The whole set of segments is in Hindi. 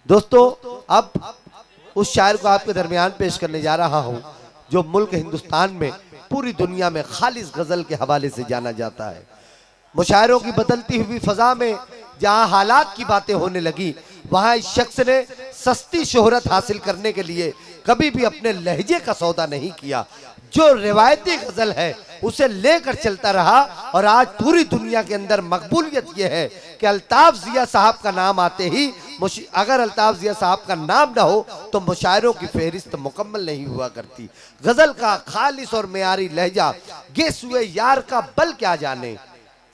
दोस्तों अब उस शायर को आपके दरमियान पेश करने जा रहा हूं जो मुल्क हिंदुस्तान में पूरी दुनिया में खालिस गजल के हवाले से जाना जाता है। मुशायरों की बदलती हुई फजा में जहां हालात की बातें होने लगी, वहां इस शख्स ने सस्ती शोहरत हासिल करने के लिए कभी भी अपने लहजे का सौदा नहीं किया। जो रिवायती गजल है उसे लेकर चलता रहा और आज पूरी दुनिया के अंदर मकबूलियत यह है कि अल्ताफ जिया साहब का नाम आते ही, अगर अल्ताफ जिया साहब का नाम ना हो तो मुशायरों की फहरिस्त मुकम्मल नहीं हुआ करती। गजल का खालिस और मेयारी लहजा गेसुए यार का बल क्या जाने।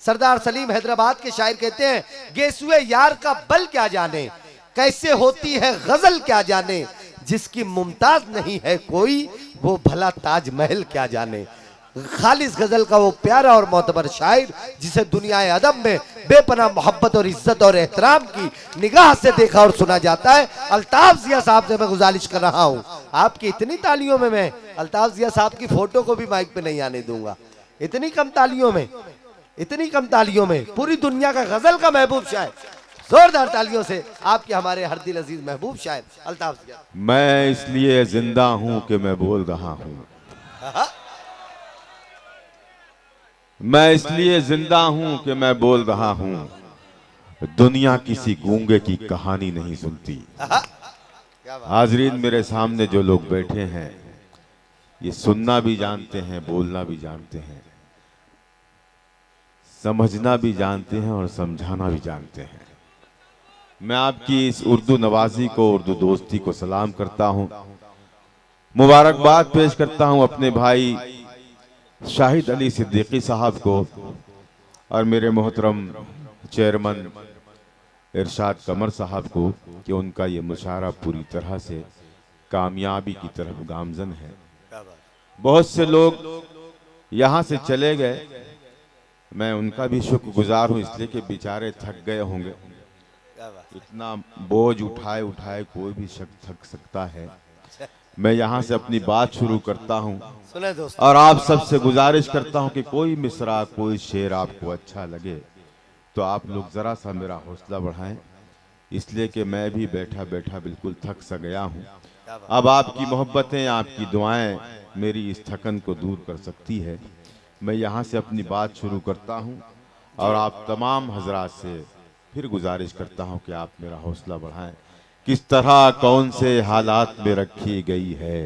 सरदार सलीम हैदराबाद के शायर कहते हैं, गेसुए यार का बल क्या जाने, कैसे होती है गजल क्या जाने, जिसकी मुमताज नहीं है कोई वो भला ताजमहल क्या जाने। खालिस गजल का वो प्यारा और मोतबर शायर जिसे दुनिया अदब में बेपनाह मोहब्बत और इज्जत और एहतराम की निगाह से देखा और सुना जाता है, अल्ताफ जिया साहब से मैं गुजारिश कर रहा हूँ। आपकी इतनी तालियों में मैं अल्ताफ जिया साहब की फोटो को भी माइक पे नहीं आने दूंगा। इतनी कम तालियों में, इतनी कम तालियों में पूरी दुनिया का गजल का महबूब शायर, जोरदार तालियों से आपके हमारे हर दिल अजीज महबूब शायर अल्ताफ जिया। मैं इसलिए जिंदा हूं कि मैं बोल रहा हूं, मैं इसलिए जिंदा हूं कि मैं बोल रहा हूं। दुनिया किसी गूंगे की कहानी नहीं सुनती। हाजरीन, मेरे सामने जो लोग बैठे हैं ये सुनना भी जानते हैं, बोलना भी जानते हैं, समझना भी जानते हैं और समझाना भी जानते हैं। मैं आपकी इस उर्दू नवाजी को, उर्दू दोस्ती को सलाम करता हूं, मुबारकबाद पेश करता हूं अपने भाई शाहिद अली सिद्दीकी साहब को और मेरे मोहतरम चेयरमैन इरशाद कमर साहब को कि उनका ये मुशायरा पूरी तरह से कामयाबी की तरफ गामजन है। बहुत से लोग यहाँ से चले गए, मैं उनका भी शुक्रगुजार हूँ इसलिए कि बेचारे थक गए होंगे। इतना बोझ उठाए उठाए कोई भी शख्स थक सकता है। मैं यहाँ से अपनी बात शुरू करता हूँ और आप सबसे गुजारिश करता हूँ कि कोई मिसरा, कोई शेर आपको अच्छा लगे तो आप लोग ज़रा सा मेरा हौसला बढ़ाएं, इसलिए कि मैं भी बैठा बैठा बिल्कुल थक सा गया हूँ। अब आपकी मोहब्बतें, आपकी दुआएं मेरी इस थकन को दूर कर सकती है। मैं यहाँ से अपनी बात शुरू करता हूँ और आप तमाम हजरात से फिर गुजारिश करता हूँ कि आप मेरा हौसला बढ़ाएं। किस तरह कौन से हालात में रखी गई है,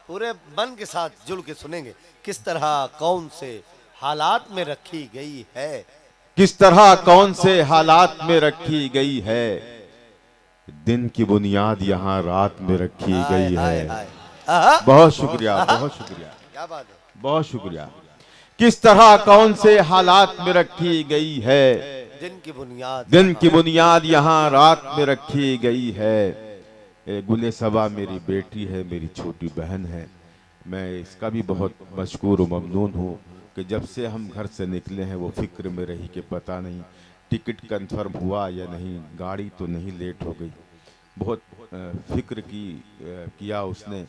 पूरे मन के साथ जुड़ के सुनेंगे। किस तरह कौन से हालात में रखी गई है, किस तरह कौन से हालात में रखी गई है, दिन की बुनियाद यहाँ रात में रखी गई है। बहुत शुक्रिया, बहुत शुक्रिया, क्या बात है, बहुत शुक्रिया। किस तरह कौन से हालात में रखी गई है, दिन की बुनियाद यहाँ रात में रखी गई है। गुले सबा मेरी बेटी है, मेरी छोटी बहन है। मैं इसका भी बहुत मशकूर और ममनून हूँ कि जब से हम घर से निकले हैं वो फिक्र में रही कि पता नहीं टिकट कंफर्म हुआ या नहीं, गाड़ी तो नहीं लेट हो गई। बहुत फिक्र किया उसने।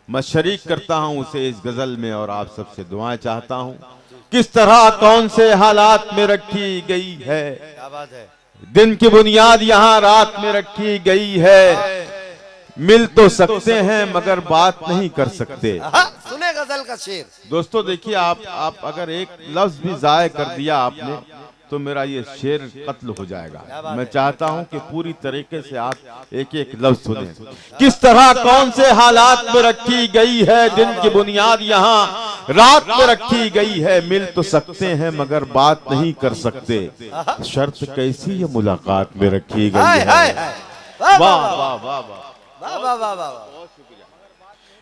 मैं शरीक करता हूँ उसे इस गज़ल में और आप सबसे दुआएं चाहता हूँ। किस तरह कौन से हालात में रखी गई है, क्या बात है, दिन की बुनियाद यहाँ रात में रखी गई है। मिल तो सकते हैं मगर बात नहीं कर सकते। सुने गजल का शेर। दोस्तों देखिए, आप अगर एक लफ्ज भी जाय कर दिया आपने तो मेरा ये शेर कत्ल हो जाएगा। मैं चाहता हूं कि पूरी तरीके से आप एक एक लफ्ज सुने। किस तरह कौन से हालात में रखी गई है, दिन की बुनियाद यहाँ रात में रखी गई है। मिल तो सकते हैं मगर बात नहीं कर सकते, शर्त कैसी ये मुलाकात में रखी गई है। वाह वाह वाह वाह वाह वाह वाह।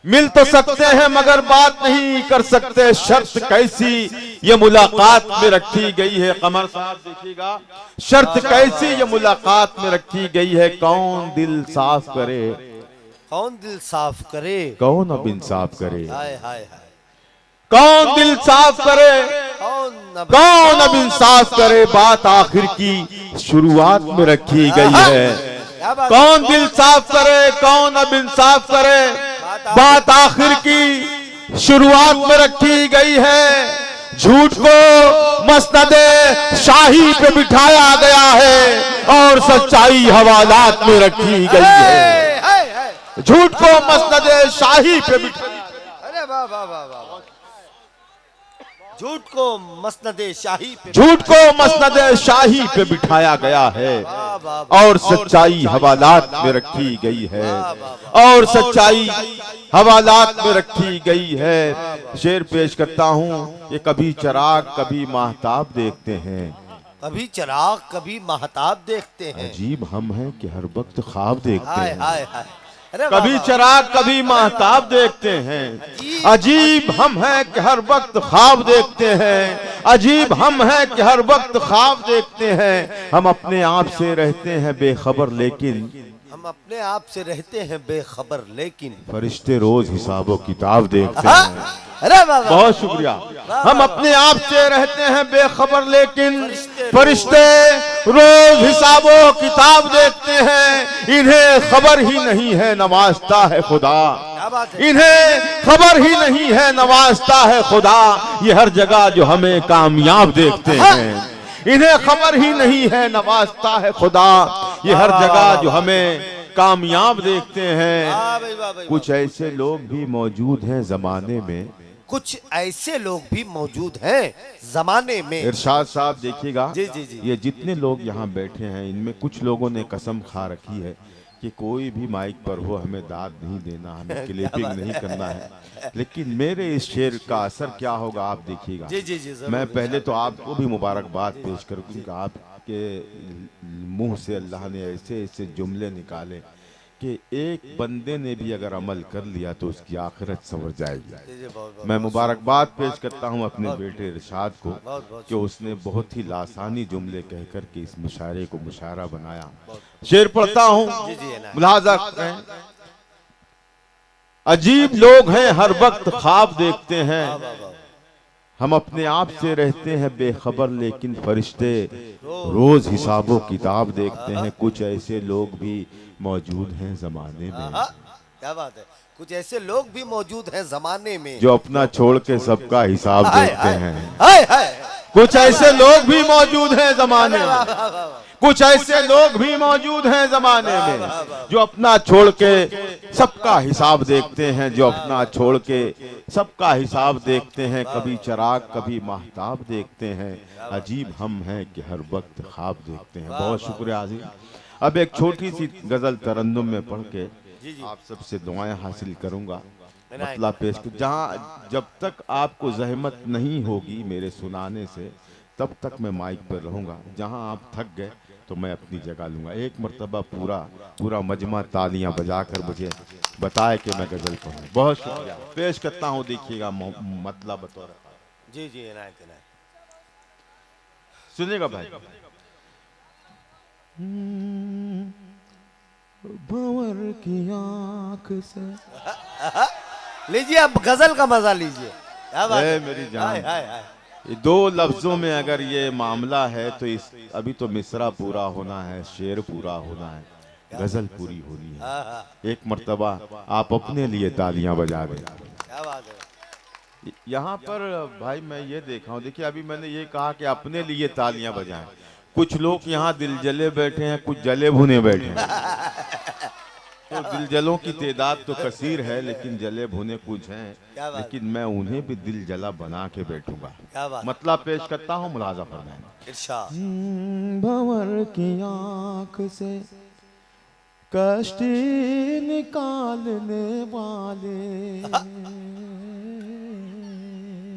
मिल तो सकते हैं मगर बात नहीं कर सकते, शर्त कैसी ये मुलाकात में रखी गई है। कमर साहब देखिएगा, शर्त कैसी ये मुलाकात में रखी गई है। कौन दिल साफ करे, कौन दिल साफ करे, कौन अब इंसाफ करे, हाय हाय हाय, कौन दिल साफ करे, कौन अब इंसाफ करे। बात आखिर की शुरुआत में रखी गई है। कौन दिल साफ करे, कौन अब इंसाफ करे। बात आखिर की शुरुआत में रखी गई है। झूठ को मसनदे शाही पे बिठाया गया है, और सच्चाई हवालात में रखी गई है। झूठ को मसनद शाही पे अरे वाह वाह वाह वाह, झूठ को मसनद शाही पे, झूठ को मसनद शाही पे बिठाया गया है और सच्चाई हवालात में रखी गई है, और सच्चाई हवालात में रखी गई है। शेर पेश करता हूँ, ये कभी चिराग कभी महताब देखते हैं, कभी चिराग कभी महताब देखते हैं। अजीब हम हैं कि हर वक्त ख्वाब देखते हाय हैं। हाय हाय, अरे वाह कभी वाह, चिराग कभी महताब देखते हैं, अजीब हम हैं कि हर वक्त ख्वाब देखते हैं, अजीब हम हैं कि हर वक्त ख्वाब देखते हैं। हम अपने आप से रहते हैं बेखबर लेकिन, हम अपने आप से रहते हैं बेखबर लेकिन फरिश्ते रोज हिसाबो किताब देखते हैं। अरे वाह वाह, बहुत शुक्रिया। हम अपने आप से रहते हैं बेखबर लेकिन फरिश्ते रोज हिसाबो किताब देखते हैं। इन्हें खबर ही नहीं है नवाजता है खुदा, इन्हें खबर ही नहीं है नवाजता है खुदा। ये हर जगह जो हमें कामयाब देखते हैं, इन्हें खबर ही नहीं है नवाजता है खुदा। ये हर जगह जो हमें कामयाब देखते हैं। कुछ ऐसे लोग भी मौजूद हैं जमाने में, कुछ ऐसे लोग भी मौजूद हैं जमाने में। इरशाद साहब देखिएगा, जी जी जी, ये जितने लोग यहाँ बैठे हैं इनमें कुछ लोगों ने कसम खा रखी है कि कोई भी माइक पर हो हमें दाद नहीं देना, हमें क्लिपिंग नहीं करना है। लेकिन मेरे इस शेर का असर क्या होगा आप देखिएगा। जी जी जी, मैं पहले तो आपको भी मुबारकबाद पेश करूँ क्योंकि आपके मुंह से अल्लाह ने ऐसे ऐसे जुमले निकाले कि एक बंदे ने भी अगर अमल कर लिया तो उसकी आखिरत संवर जाएगी। मैं मुबारकबाद पेश करता हूं अपने बेटे इरशाद को कि उसने बहुत ही लासानी जुमले कहकर के इस मुशायरे को मुशायरा बनाया। शेर पढ़ता हूं, मुलाजा करें। अजीब लोग हैं हर वक्त ख्वाब देखते हैं, हम अपने आप से रहते हैं बेखबर लेकिन फरिश्ते रोज हिसाबो किताब देखते हैं। कुछ ऐसे लोग भी मौजूद हैं जमाने में, क्या बात है, कुछ ऐसे लोग भी मौजूद हैं जमाने में जो अपना छोड़ के सबका हिसाब देखते हैं। हाय हाय, कुछ ऐसे लोग भी मौजूद हैं जमाने में, कुछ ऐसे लोग भी मौजूद हैं जमाने में जो अपना छोड़ के सबका हिसाब देखते हैं, जो अपना छोड़ के सबका हिसाब देखते हैं। कभी चिराग कभी महताब देखते हैं, अजीब हम हैं कि हर वक्त ख्वाब देखते हैं। बहुत शुक्रिया आज़ीज़। अब एक छोटी सी गजल तरन्नुम में पढ़ के आप सबसे दुआएं हासिल करूंगा। मतलब पेश जहाँ जब तक आपको जहमत नहीं होगी मेरे सुनाने से तब तक मैं माइक पर रहूंगा। जहाँ आप थक गए तो मैं अपनी जगह लूंगा। एक मर्तबा पूरा मजमा तालियां बजाकर मुझे बताए कि मैं गजल पढ़ूं। बहुत शुक्रिया पेश करता हूँ, देखिएगा मतलब बतौर। जी जी, इनायत इनायत, सुनिएगा भाई। भंवर की आंख से लीजिए, अब गजल का मजा लीजिए। क्या बात है मेरी जान। हाय हाय हाय, ये दो लफ्जों में अगर ये मामला है तो इस अभी तो मिसरा पूरा होना है, शेर पूरा होना है, गजल पूरी होनी है। एक मर्तबा आप अपने लिए तालियां बजा दें। क्या बात है। यहाँ पर भाई मैं ये देखा हूँ, देखिए अभी मैंने ये कहा कि अपने लिए तालियां बजाएं। कुछ लोग यहाँ दिल जले बैठे हैं, कुछ जले भुने बैठे हैं। तो दिल जलों की तादाद तो कसीर है लेकिन जले भुने कुछ हैं, लेकिन मैं उन्हें भी दिल जला बना के बैठूंगा। मतलब पेश करता हूँ, मुलाजा फरमाएं। इरशाद। भंवर की आंख से कश्ती निकालने वाले,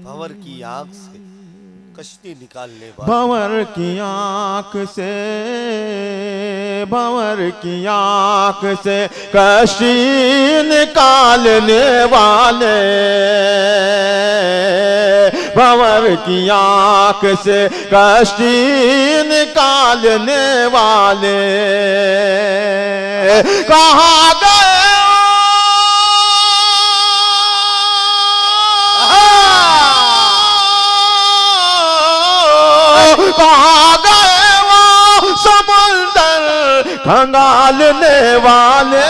भंवर की आंख से कश्ती निकालने वाले, भंवर की आंख से, भंवर की आंख से कश्ती निकालने वाले, भंवर की आंख से कश्ती निकालने वाले कहाँ गए, कहाँ गए वो समुंदर खंगालने वाले,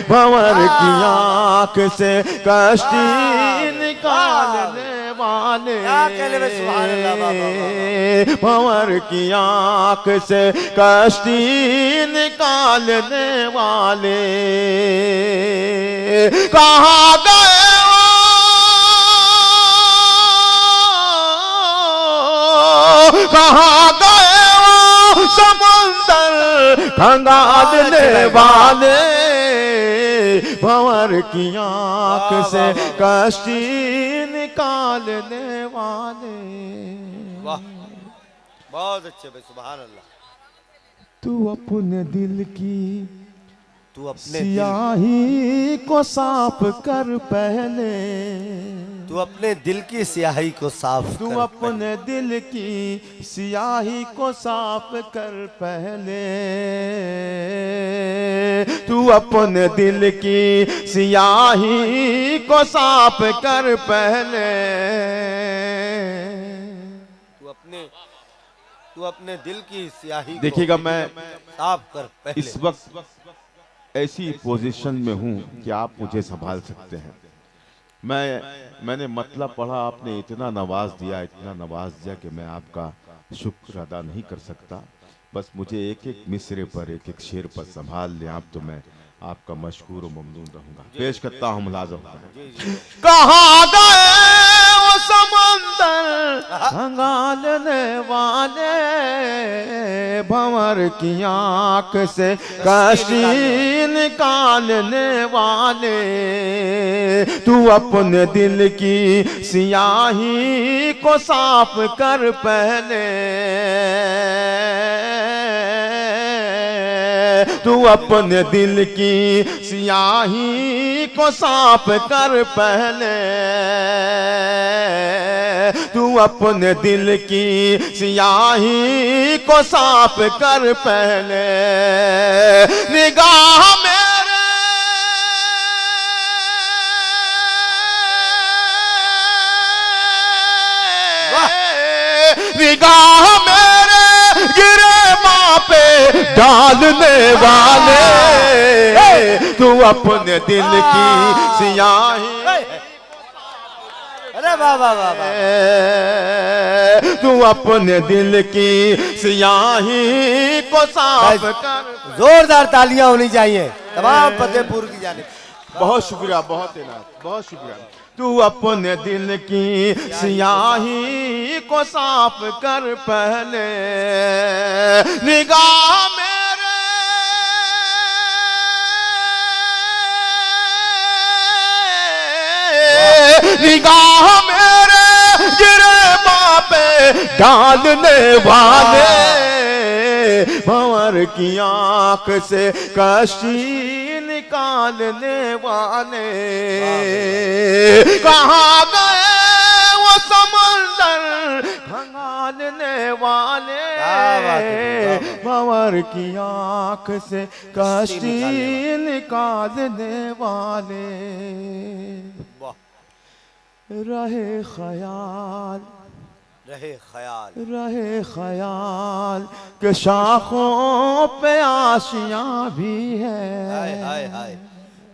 भंवर की आंख से कश्ती निकालने वाले। वाले, क्या कहने में सुभान अल्लाह, वाह, वाह, वाह। भंवर की आंख से कश्ती निकालने वाले, कहाँ गए वो, कहाँ गए वो समुंदर खंगालने वाले, भंवर की आंख से कश्ती निकालने वाले। वाह, बहुत अच्छे भाई, सुभान अल्लाह। तू अपने दिल की तू अपने दिल, सियाही को साफ कर पहले, तू अपने दिल की स्याही को साफ तू कर। अपने दिल की सियाही को साफ कर पहले, तू अपने दिल की सियाही को साफ कर पहले, तू अपने दिल की स्याही देखिएगा मैं साफ कर पहले। इस वक्त ऐसी पोजीशन में हूं कि आप मुझे संभाल सकते हैं। मैंने मतलब पढ़ा, आपने इतना नवाज दिया कि मैं आपका शुक्र अदा नहीं कर सकता। बस मुझे एक एक मिसरे पर, एक एक शेर पर संभाल लें आप, तो मैं आपका मशकूर और ममनून रहूंगा। पेश करता हूँ मुलाज़म। कहाँ गए वो समंदर खंगालने वाले, भंवर की आंख से कश्ती निकालने वाले, तू अपने दिल की सियाही को साफ कर पहले, तू अपने दिल की सियाही को साफ कर पहले, तू अपने दिल की सियाही को साफ कर पहले, निगाह मेरे निगाह मेरे गिरे माँ पे डालने वाले, तू अपने दिल की सियाही, अरे वाह वाह वाह वाह, तू अपने दिल की सियाही को साफ कर। जोरदार तालियां होनी चाहिए तमाम फतेहपुर की जानिब। बहुत शुक्रिया, बहुत इनायत, बहुत शुक्रिया। तू अपने दिल की सियाही को साफ कर पहले, निगाह मेरे निगाह मेरे गिरे माँ पे डालने वाले, भंवर की आंख से कश्ती निकालने वाले, कहाँ गए वो समंदर खंगालने वाले, भंवर की आंख से कश्ती निकालने वाले, रहे ख्याल रहे ख्याल के शाखों पे आशियां भी है, हाय हाय हाय,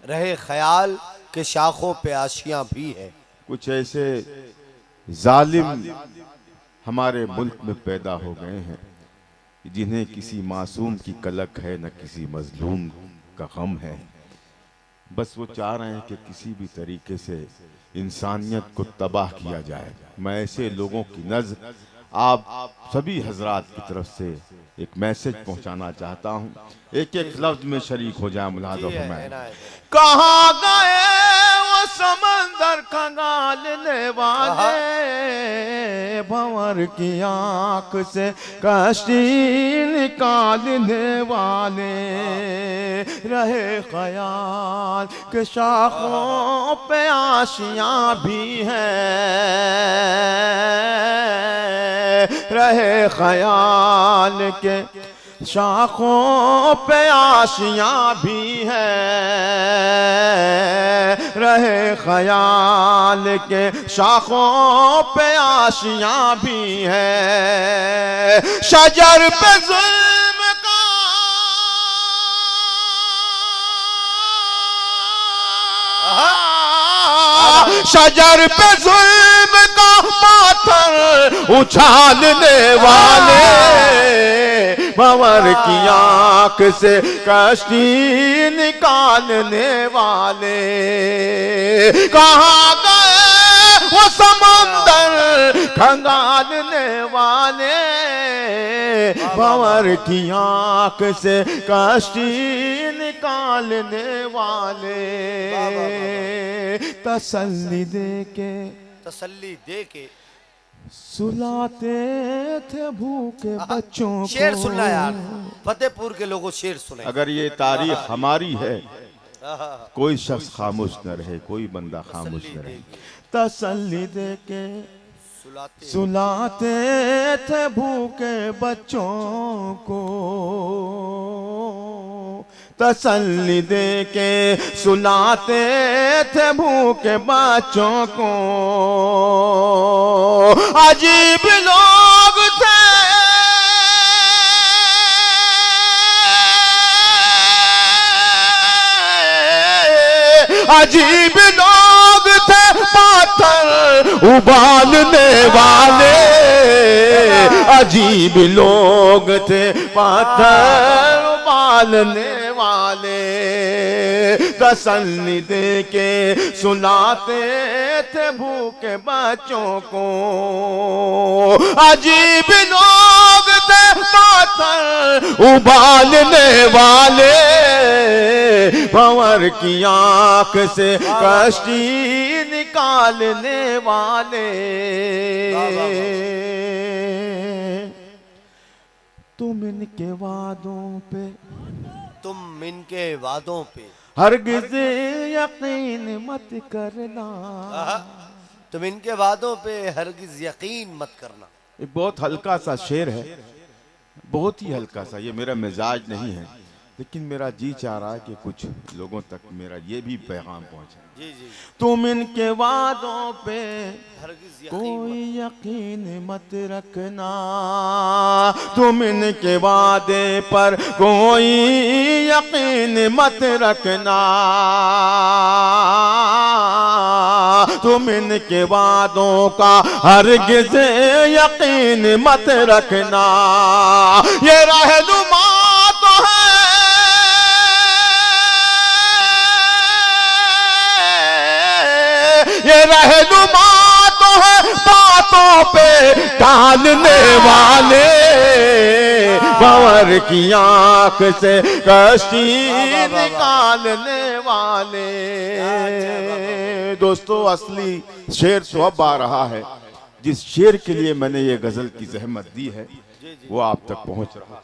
रहे ख्याल के शाखों पे आशियां भी है। कुछ ऐसे जालिम हमारे मुल्क में पैदा हो गए हैं जिन्हें किसी मासूम की कलक है, न किसी मजलूम का गम है। बस वो चाह रहे हैं कि किसी भी तरीके से इंसानियत को तबाह किया जाए। मैं ऐसे लोगों की नज़र आप सभी हजरात की तरफ से एक मैसेज पहुंचाना चाहता हूं। एक एक लफ्ज में शरीक हो जाए। मुलाज़ा फरमाएं, कहाँ गए वो समंदर खंगालने वाले, भंवर की आंख से कश्ती निकालने वाले, रहे ख्याल के शाखों पे आशियां भी हैं, रहे ख्याल के शाखों पे आशियां भी है, रहे ख्याल के शाखों पे आशियां भी है, शजर पे जुल्म का शजर पे जुल्म का पाथर उछालने वाले, भंवर की आंख से कश्ती निकालने वाले, कहाँ गए वो समंदर खंगालने वाले, भंवर की आंख से कश्ती निकालने वाले, तसल्ली दे के सुलाते थे भूखे बच्चों को। शेर सुनना यार, फतेहपुर के लोगों शेर सुने। अगर ये तारीख हमारी है, कोई शख्स खामोश न रहे, कोई बंदा खामोश न रहे। तसल्ली दे के सुलाते थे भूखे बच्चों को, तसल्ली दे के सुलाते थे भूखे बच्चों को। अजीब लोग थे अजीब लोग थे पाथर उबालने वाले, अजीब लोग थे पाथर उबालने वाले, तसल्ली दे के सुलाते थे भूखे बच्चों को। अजीब लोग थे पाथर उबालने वाले, भंवर की आंख से कश्ती निकालने वाले। तुम इनके वादों पे हरगिज़ यकीन मत करना, तुम इनके वादों पे हरगिज़ यकीन मत करना। एक बहुत हल्का सा शेर है, बहुत ही हल्का सा, ये मेरा मिजाज नहीं है, लेकिन मेरा जी चाह रहा है कि कुछ लोगों तक मेरा ये भी पैगाम पहुंचे। जी जी। तुम इनके वादों पे कोई यकीन मत रखना, तुम इनके वादे पर कोई यकीन मत रखना, तुम इनके वादों का हरगिज़ यकीन मत रखना। ये रहनुमा तो है ये रहनुमा तो है बातों पे टालने वाले, भंवर की आंख से कश्ती निकालने वाले। दोस्तों, असली शेर तो अब आ रहा है। जिस शेर के लिए मैंने ये गजल की जहमत दी है वो आप तक पहुंच रहा है।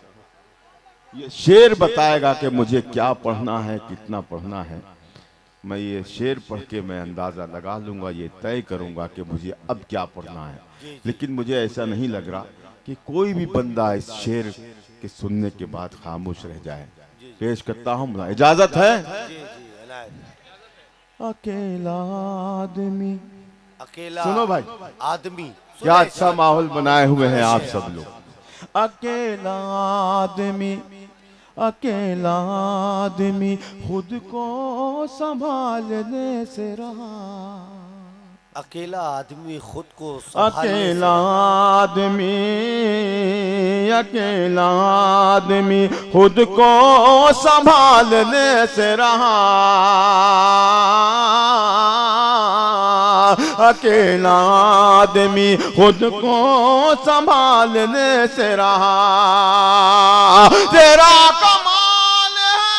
ये शेर बताएगा कि मुझे क्या पढ़ना है, कितना पढ़ना है। मैं ये शेर पढ़ के मैं अंदाज़ा लगा लूँगा, ये तय करूँगा कि मुझे अब क्या पढ़ना है। लेकिन मुझे ऐसा नहीं लग रहा कि कोई भी बंदा इस शेर के सुनने के बाद खामोश रह जाए। पेश करता हूँ, इजाज़त है। अकेला आदमी, अकेला सुनो भाई, आदमी, क्या अच्छा माहौल बनाए हुए हैं आप सब लोग। अकेला आदमी, अकेला आदमी खुद को संभालने से रहा, अकेला आदमी खुद को अकेला आदमी, अकेला आदमी खुद को संभालने से रहा, अकेला आदमी खुद को संभालने से रहा। तेरा कमाल है,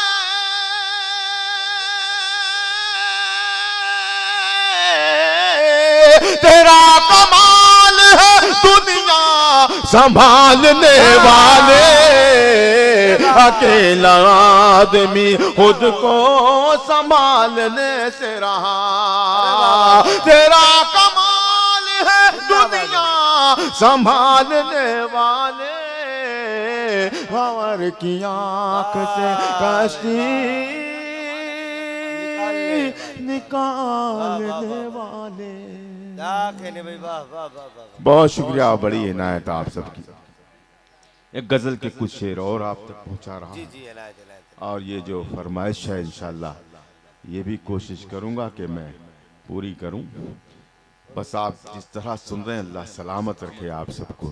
तेरा कमाल है दुनिया संभालने वाले, अकेला आदमी खुद को संभालने से रहा। तेरा कमाल है दुनिया संभालने वाले, भंवर की आंख से कश्ती निकालने वाले। बहुत शुक्रिया, बड़ी इनायत आप सबकी। एक गजल के कुछ शेर और आप तक पहुंचा रहा हूं, और ये जो फरमाइश है इंशाल्लाह ये भी कोशिश करूंगा कि मैं पूरी करूं। बस आप जिस तरह सुन रहे हैं अल्लाह सलामत रखे आप सबको।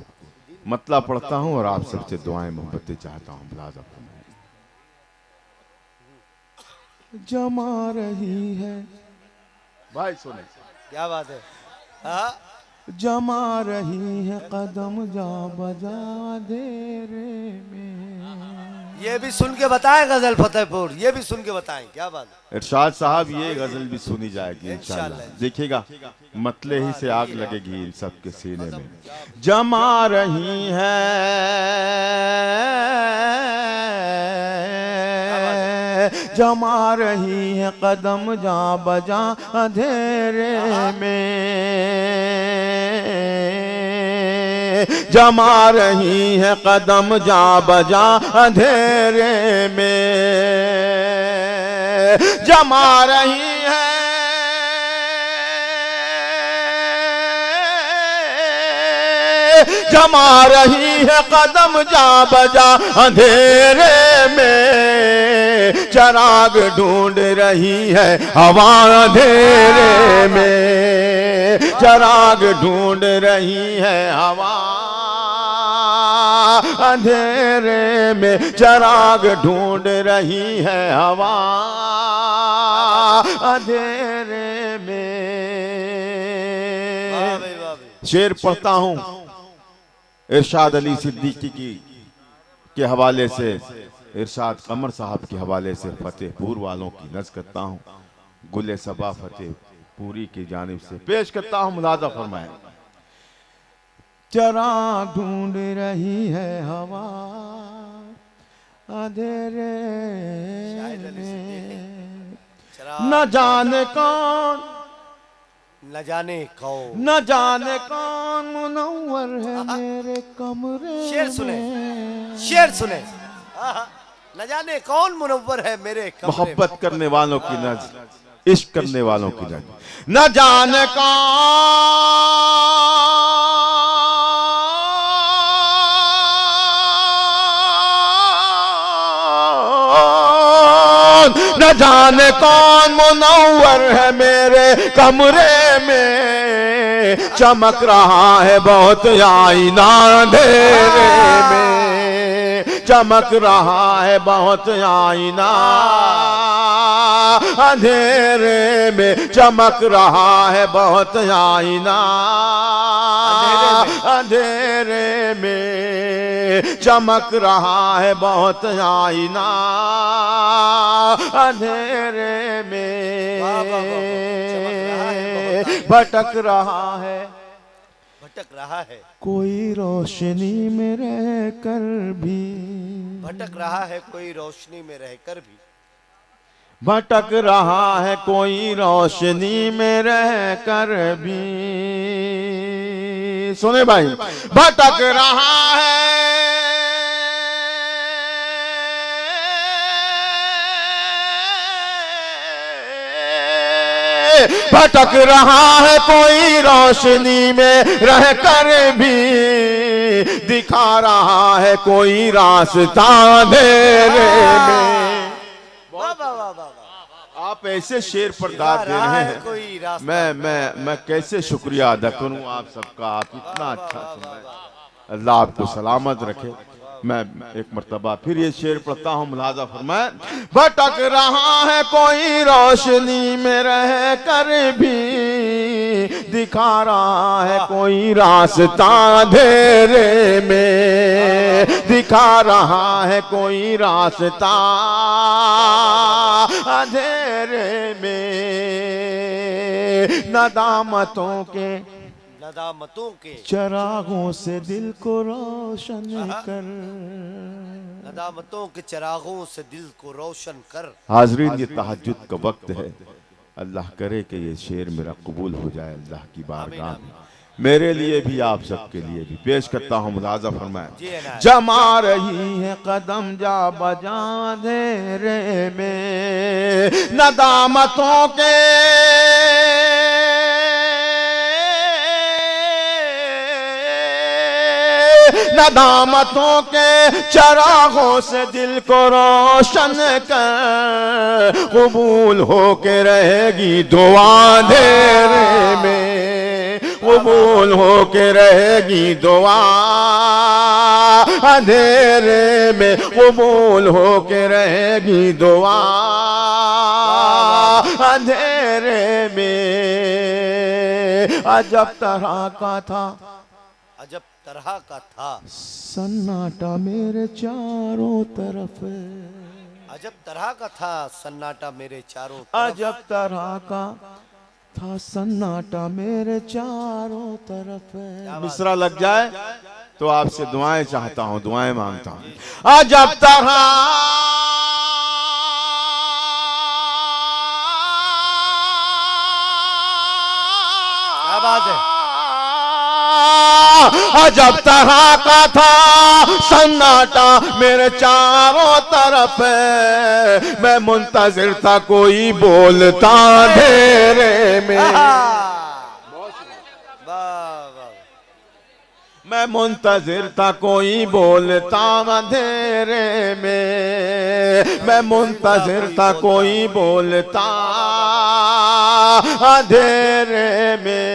मतला पढ़ता हूँ और आप सबसे दुआएं मोहब्बतें चाहता हूँ। मुलाजा फरमाएं। जमा रही है भाई सुने, क्या बात है। हाँ जमा रही है कदम जा बजा अंधेरे में। ये भी सुन के बताएं गजल फतेहपुर, ये भी सुन के बताएं। क्या बात है। इरशाद साहब ये गजल भी सुनी जाएगी इंशाल्लाह। इंशाल्लाह। देखिएगा मतले ही से आग लगेगी इन सब के सीने में। जमा रही है जमा रही है कदम जा बजा अंधेरे में। जमा रही है कदम जा बजा अंधेरे में। जमा रही है जमा रही है कदम जा बजा अंधेरे में। चराग ढूंढ रही है हवा अंधेरे में। चराग ढूंढ रही है हवा अंधेरे में। चराग ढूंढ रही है हवा अंधेरे में। वाह भाई, वाह भाई। शेर पढ़ता हूँ इरशाद अली सिद्दीकी के हवाले से, इरशाद कमर साहब के हवाले से फतेहपुर वालों की नज़्म करता हूँ। गुले सबा फतेहपुरी की जानिब से पेश करता हूँ। मुलाजा फरमाएं। चराग ढूंढ रही है हवा अंधेरे में। न जाने कौन न जाने कौन, न जाने कौन मुनव्वर है मेरे कमरे। शेर सुने, में। शेर सुने। न जाने कौन मुनव्वर है मेरे कमरे में। मोहब्बत करने वालों की नज़्म, इश्क करने वालों की नज़्म। न जाने न जाने कौन मुनव्वर है मेरे कमरे में। चमक रहा है बहुत आईना अंधेरे में। चमक रहा है बहुत आईना अंधेरे में। चमक रहा है बहुत आईना अंधेरे में। चमक रहा है बहुत आईना अंधेरे में। भटक रहा है, भटक रहा है कोई रोशनी में रह कर भी। भटक रहा है कोई रोशनी में रहकर भी। भटक रहा है कोई रोशनी में रह कर भी। सुने भाई, भटक रहा है भटक रहा है कोई रोशनी में रह कर भी। दिखा रहा है कोई रास्ता अंधेरे में। वाह वाह वाह वाह। आप ऐसे शेर पर दाद दे रहे हैं, कोई रास्ता। मैं कैसे शुक्रिया अदा करूं आप सबका। आप इतना अच्छा सुन रहे हैं। अल्लाह आपको सलामत रखे। मैं एक मर्तबा फिर ये शेर पढ़ता हूँ। मुलाजा फरमाए। भटक रहा है कोई रोशनी में रह कर भी। दिखा रहा है कोई रास्ता अंधेरे में। दिखा रहा है कोई रास्ता अंधेरे में। नदामतों के नदामतों के चरागों से दिल को रोशन कर। नदामतों के चरागों से दिल को रोशन कर। हाजरीन ये तहज्जुद का वक्त है। अल्लाह करे कि ये शेर मेरा कबूल हो जाए अल्लाह की बारगाह में। मेरे लिए भी आप सबके लिए भी पेश करता हूँ। मुलाजा फरमाए। जमा रही है कदम जा बजा अंधेरे में। नदामतों के नदामतों के चरागों से दिल को रोशन कर। कबूल हो के रहेगी दुआ अंधेरे में। कबूल हो के रहेगी दुआ, अंधेरे में कबूल हो के रहेगी दुआ, अंधेरे में अजब तरह का था, अजब तरह का था सन्नाटा मेरे चारों तरफ, अजब तरह का था सन्नाटा मेरे चारों तरफ, अजब तरह का था सन्नाटा मेरे चारों तरफ। मिसरा लग जाए तो आपसे दुआएं चाहता हूं, दुआएं मांगता हूं। अजब तरह क्या बात है, अजब तरह का था सन्नाटा मेरे चारों तरफ, मैं मुंतजिर था कोई बोलता अंधेरे में, मैं मुंतजिर था कोई बोलता अंधेरे में, मैं मुंतजिर था कोई बोलता अंधेरे में,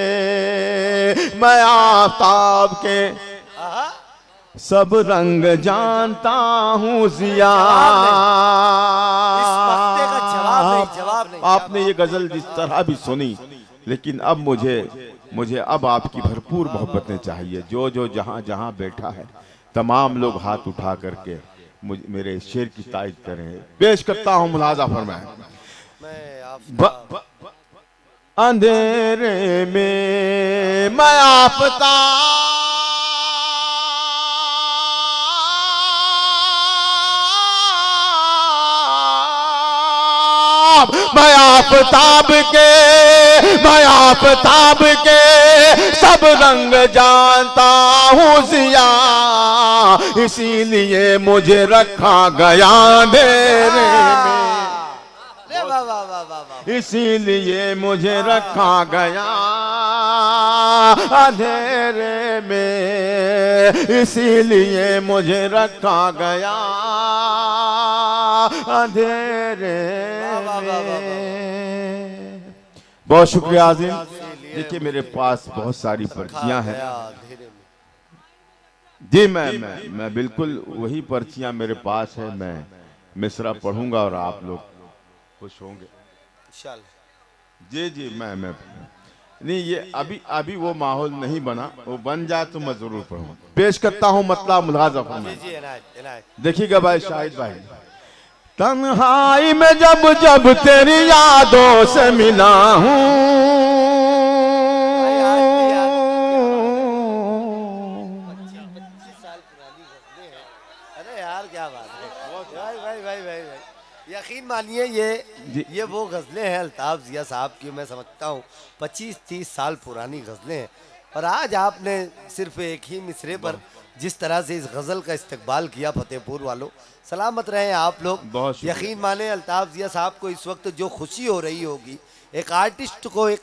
मैं आफताब के सब रंग जानता हूँ जिया। इस मक्ते का जवाब नहीं। आपने ये गजल जिस तरह भी सुनी, लेकिन अब मुझे अब आपकी भरपूर मोहब्बतें चाहिए। जो जो जहाँ जहाँ बैठा है तमाम लोग हाथ उठा करके मेरे शेर की तारीफ करें। पेश करता हूँ, मुलाजा फरमाएं। अंधेरे में मैं आफताब, मैं आफताब के सब रंग जानता हूँ जिया, इसीलिए मुझे रखा गया अंधेरे में, इसीलिए मुझे रखा गया अंधेरे में, इसीलिए मुझे रखा गया अंधेरे में। बहुत शुक्रिया आज़िम। देखिए मेरे पास बहुत सारी पर्चियां हैं जी, मैं बिल्कुल वही पर्चियां मेरे पास है, मैं मिसरा पढ़ूंगा और आप लोग खुश होंगे जी जी। मैं नहीं, ये अभी वो माहौल नहीं बना, वो बन जाए तो मैं जरूर पढ़ूंगा। पेश करता हूँ मतलब मुलाजा फरमाएं। देखिएगा भाई शाहिद भाई, तन्हाई में जब जब तेरी यादों से मिला हूँ, यकीन मानिए ये वो गज़लें हैं अल्ताफ जिया साहब की, मैं समझता हूँ 25-30 साल पुरानी गज़लें हैं। और आज आपने सिर्फ एक ही मिसरे पर जिस तरह से इस गज़ल का इस्तकबाल किया, फतेहपुर वालों सलामत रहे आप लोग। यकीन माने अल्ताफ जिया साहब को इस वक्त जो खुशी हो रही होगी, एक आर्टिस्ट को, एक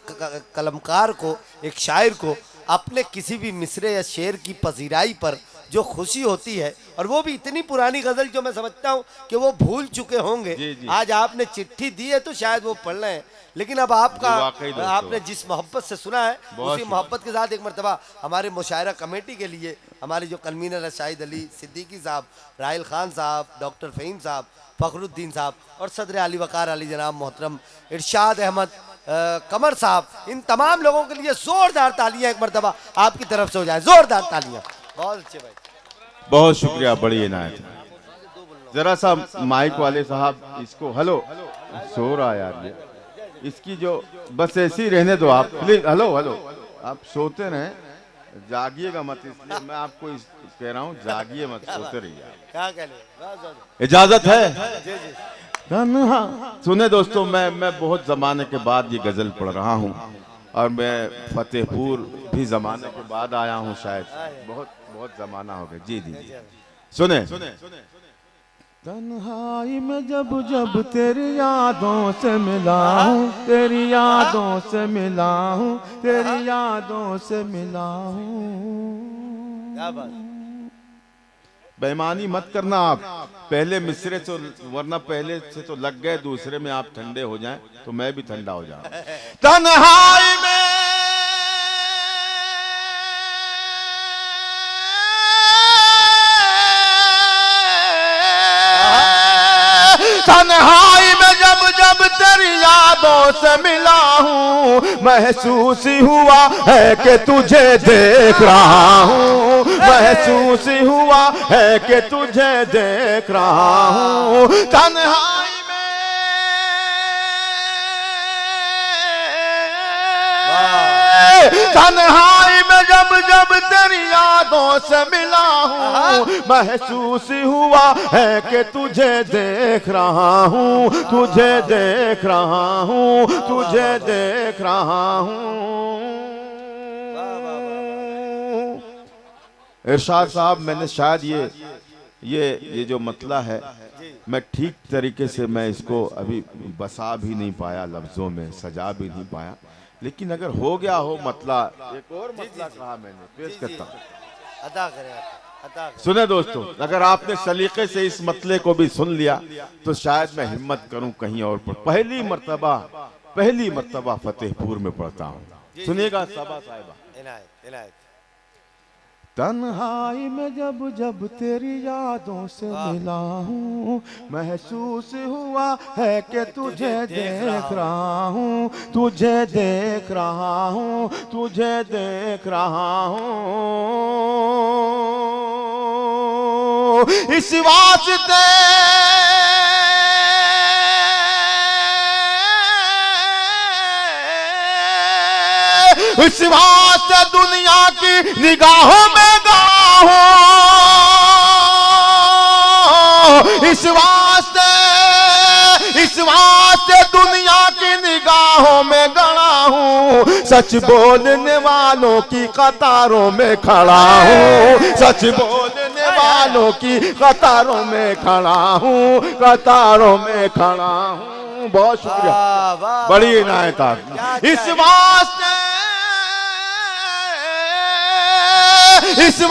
कलमकार को, एक शायर को अपने किसी भी मिसरे या शेर की पजीराई पर जो खुशी होती है, और वो भी इतनी पुरानी गज़ल जो मैं समझता हूँ कि वो भूल चुके होंगे। आज आपने चिट्ठी दी है तो शायद वो पढ़ रहे हैं, लेकिन अब आपने जिस मोहब्बत से सुना है उसी मोहब्बत के साथ एक मरतबा हमारे मुशायरा कमेटी के लिए हमारे जो कन्वीनर है शाहिद अली सिद्दीकी साहब, राहिल खान साहब, डॉक्टर फ़हीम साहब, फ़खरुद्दीन साहब और सदर अली वक़ार अली जनाब मोहतरम इरशाद अहमद कमर साहब, इन तमाम लोगों के लिए ज़ोरदार तालियां एक मरतबा आपकी तरफ से हो जाए, ज़ोरदार तालियां। बहुत अच्छे भाई, बहुत शुक्रिया, बड़ी इनायत। जरा सा माइक वाले साहब इसको, हेलो सो रहा यार ये, इसकी जो बस ऐसे ही रहने दो आप प्लीज। हेलो हेलो, आप सोते रहे, जागिएगा मत, इसलिए मैं आपको कह रहा हूँ जागिए मत, सोते रहिए। क्या कह रहे, इजाजत है? सुने दोस्तों, मैं बहुत जमाने के बाद ये गजल पढ़ रहा हूँ और मैं फतेहपुर भी जमाने के बाद आया हूँ, शायद बहुत जमाना हो गया। जी जी सुने। तन्हाई में जब जब तेरी यादों से मिला हूँ, तेरी यादों से मिला हूँ, तेरी यादों से मिला हूँ। क्या बात, बेईमानी मत करना आप पहले मिसरे से, वरना पहले से तो लग गए, दूसरे में आप ठंडे हो जाएं तो मैं भी ठंडा हो जाऊं। तन्हाई में तन्हाई में जब जब तेरी यादों से मिला हूँ, महसूस हुआ है कि तुझे देख रहा हूँ, महसूस हुआ है कि तुझे देख रहा हूँ। तन्हाई तन्हाई में जब जब तेरी यादों से मिला हूँ, महसूस हुआ है कि तुझे देख रहा हूँ, तुझे देख रहा हूँ, तुझे देख रहा हूँ। इरशाद साहब, मैंने शायद ये जो मतला है, मैं ठीक तरीके से मैं इसको अभी बसा भी नहीं पाया, लफ्जों में सजा भी नहीं पाया, लेकिन अगर हो गया हो मतला, एक और मतला कहा मैंने, पेश करता हूं, अदा करें, अदा करें। सुने दोस्तों, अगर आपने सलीके से इस मतले को भी सुन लिया तो शायद मैं हिम्मत करूं कहीं और पर। पहली मर्तबा फतेहपुर में पढ़ता हूं, सुनिएगा साबा साहिबा। इनायत इनायत। तन्हाई में जब जब तेरी यादों से मिला हूँ, महसूस हुआ है कि तुझे देख रहा हूँ, तुझे देख रहा हूँ, तुझे देख रहा हूँ। इस वास्ते इस वास्ते दुनिया की निगाहों में गड़ा हूँ, इस वास्ते दुनिया की निगाहों में गड़ा हूँ, सच बोलने वालों की कतारों में खड़ा हूँ, सच बोलने वालों की कतारों में खड़ा हूँ, कतारों में खड़ा हूँ। बहुत शुक्रिया, बड़ी इनायत आपकी। इस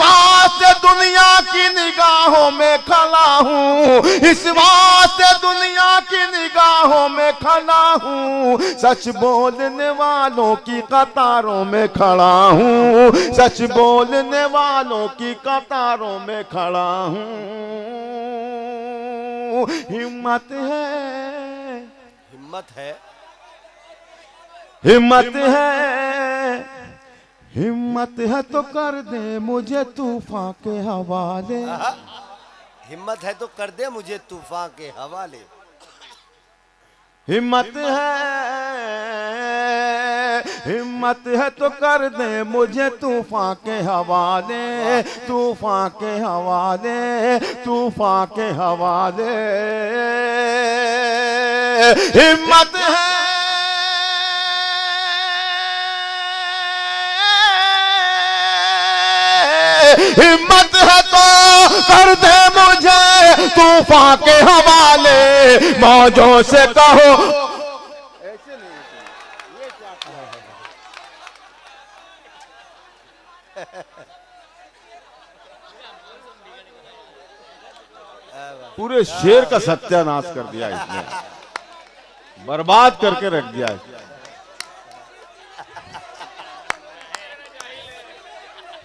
वास्ते दुनिया की निगाहों में खड़ा हूँ, इस वास्ते दुनिया की निगाहों में खड़ा हूँ, सच बोलने वालों की कतारों में खड़ा हूँ, सच बोलने वालों की कतारों में खड़ा हूँ। हिम्मत है, हिम्मत है, हिम्मत है, हिम्मत है तो कर दे मुझे तूफान के हवाले, हिम्मत है तो कर दे मुझे तूफान के हवाले। हिम्मत है तो कर दे मुझे तूफान के हवाले, तूफान के हवाले, तूफान के हवाले। हिम्मत है, हिम्मत है तो कर दे मुझे तूफान के हवाले, मौजों से कहो। ऐसे नहीं, ये क्या कहा है? पूरे शेर का सत्यानाश कर दिया इसने, बर्बाद करके रख दिया इसने।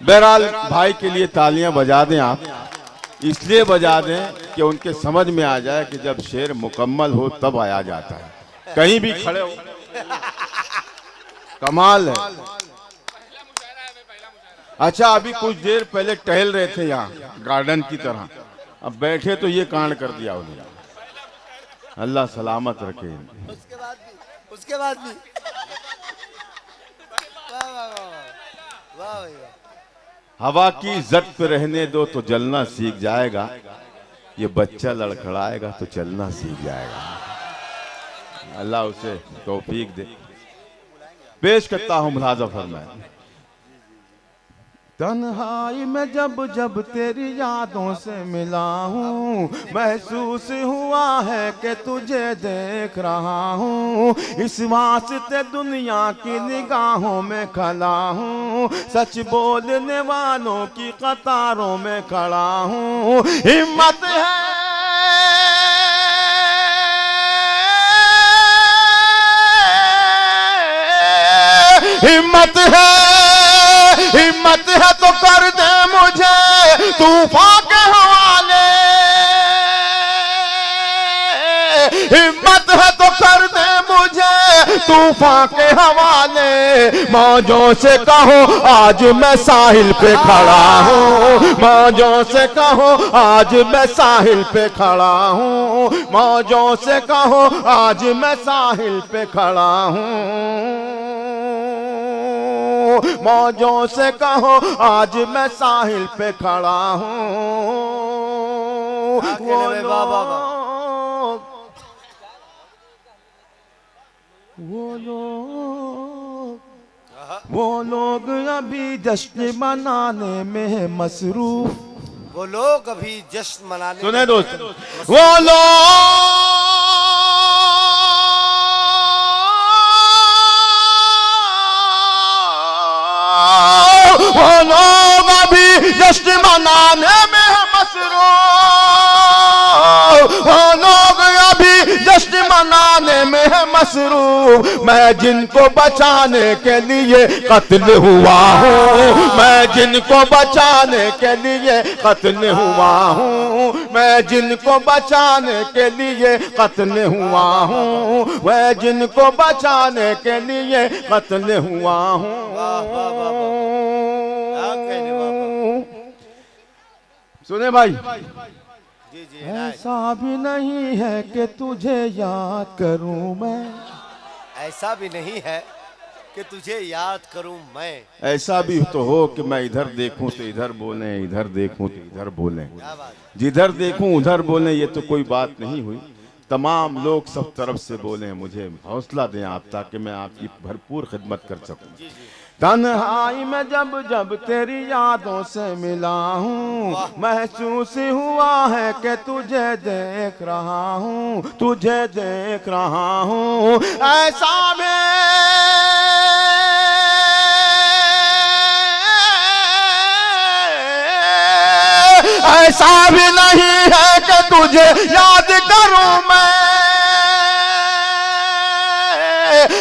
बहरहाल भाई के लिए तालियां बजा दें आप, इसलिए बजा दें कि उनके समझ में आ जाए कि जब शेर मुकम्मल हो तब आया जाता है, कहीं भी खड़े हो। कमाल है। अच्छा, अभी कुछ देर पहले टहल रहे थे यहाँ गार्डन की तरह, अब बैठे तो ये कांड कर दिया उन्होंने। अल्लाह सलामत रखे। उसके बाद भी वाह वाह वाह वाह वाह। हवा की इज्जत पे रहने दो तो जलना सीख जाएगा, ये बच्चा लड़खड़ाएगा तो चलना सीख जाएगा। अल्लाह उसे तौफीक दे। पेश करता हूं मुलाजा फरमाए। तन्हाई में जब जब तेरी यादों से मिला हूँ, महसूस हुआ है कि तुझे देख रहा हूँ, इस वास्ते दुनिया की निगाहों में खड़ा हूँ, सच बोलने वालों की कतारों में खड़ा हूँ। हिम्मत है, हिम्मत है, हिम्मत है तो कर दे मुझे तूफान के हवाले, हिम्मत है तो कर दे मुझे तूफान के हवाले, मौजों से कहो आज मैं साहिल पे खड़ा हूँ, मौजों से कहो आज मैं साहिल पे खड़ा हूँ, मौजों से कहो आज मैं साहिल पे खड़ा हूँ, मौजों से कहो आज मैं साहिल पे खड़ा हूँ। वो लोग अभी जश्न मनाने में है मसरूफ, वो लोग अभी जश्न मनाने, सुने दोस्त, वो लोग अभी जश्न मनाने में है मसरूफ, वो लोग अभी जश्न मनाने में है मसरूफ, मैं जिनको बचाने के लिए कत्ल हुआ हूँ, मैं जिनको बचाने के लिए कत्ल हुआ हूँ, मैं जिनको बचाने के लिए कत्ल हुआ हूँ, मैं जिनको बचाने के लिए कत्ल हुआ हूँ। सुने भाई, जी जी, ऐसा भी नहीं है कि तुझे याद करूं मैं, ऐसा भी नहीं है कि तुझे याद करूं मैं, ऐसा भी तो हो कि मैं इधर देखूं तो इधर बोले, इधर देखूं तो इधर बोले, क्या बात, जिधर देखूं उधर बोले, ये तो कोई बात नहीं हुई। तमाम लोग सब तरफ से बोले, मुझे हौसला दें आप ताकि मैं आपकी भरपूर खिदमत कर सकूं। तन्हाई में जब जब तेरी यादों से मिला हूँ, महसूस हुआ है कि तुझे देख रहा हूँ, तुझे देख रहा हूँ, ऐसा में ऐसा भी नहीं है कि तुझे याद करूं मैं,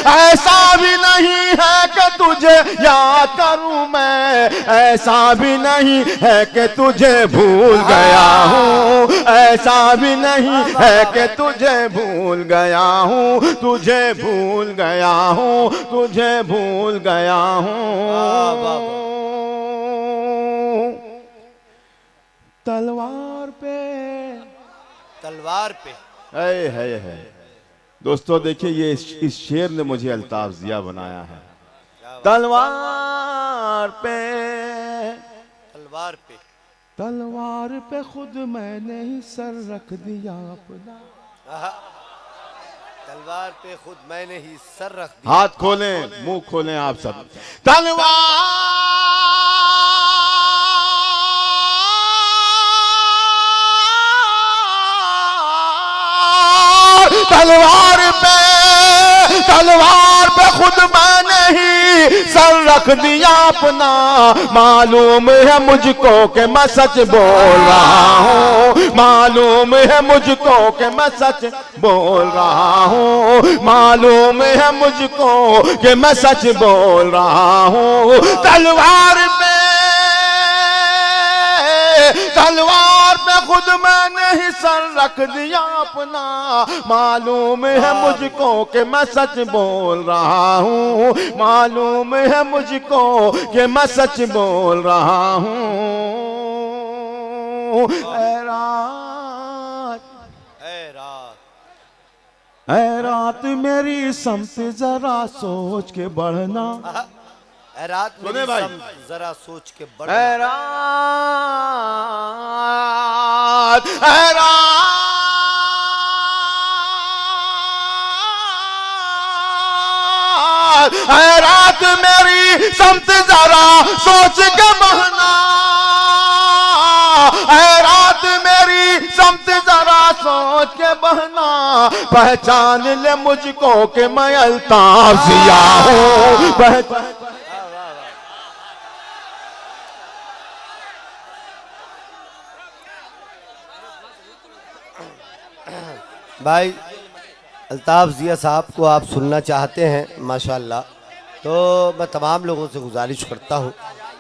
ऐसा भी नहीं है कि तुझे याद करूं मैं, ऐसा भी नहीं है कि तुझे भूल गया हूँ, ऐसा भी नहीं है कि तुझे भूल गया हूँ, तुझे भूल गया हूँ, तुझे भूल गया हूँ। तलवार पे, तलवार पे, है दोस्तों, देखिए ये इस शेर ने मुझे अल्ताफ जिया बनाया है। तलवार पे, तलवार पे, तलवार पे खुद मैंने ही सर रख दिया अपना, तलवार पे खुद मैंने ही सर रख दिया। हाथ खोलें, मुंह खोलें आप सब। तलवार, तलवार पे, तलवार पे खुद मैंने ही सर रख दिया अपना, मालूम है मुझको कि मैं सच बोल रहा हूँ, मालूम है मुझको कि मैं सच बोल रहा हूँ, मालूम है मुझको कि मैं सच बोल रहा हूँ। तलवार पे, तलवार पे खुद मैंने ही सर रख दिया अपना, मालूम है मुझको कि मैं सच बोल रहा हूँ, मालूम है मुझको कि मैं सच बोल रहा हूँ। ऐ रात, ऐ रात, ऐ रात मेरी समत जरा सोच के बढ़ना, ऐ रात मेरी भाई, समत जरा सोच के बढ़ना, ऐ रात, ऐ रात, ऐ रात मेरी समत जरा सोच के बहना, ऐ रात मेरी समत जरा सोच के बहना, पहचान ले मुझको कि मैं अल्ताफ जिया हूँ। भाई अल्ताफ जिया साहब को आप सुनना चाहते हैं माशाल्लाह, तो मैं तमाम लोगों से गुजारिश करता हूं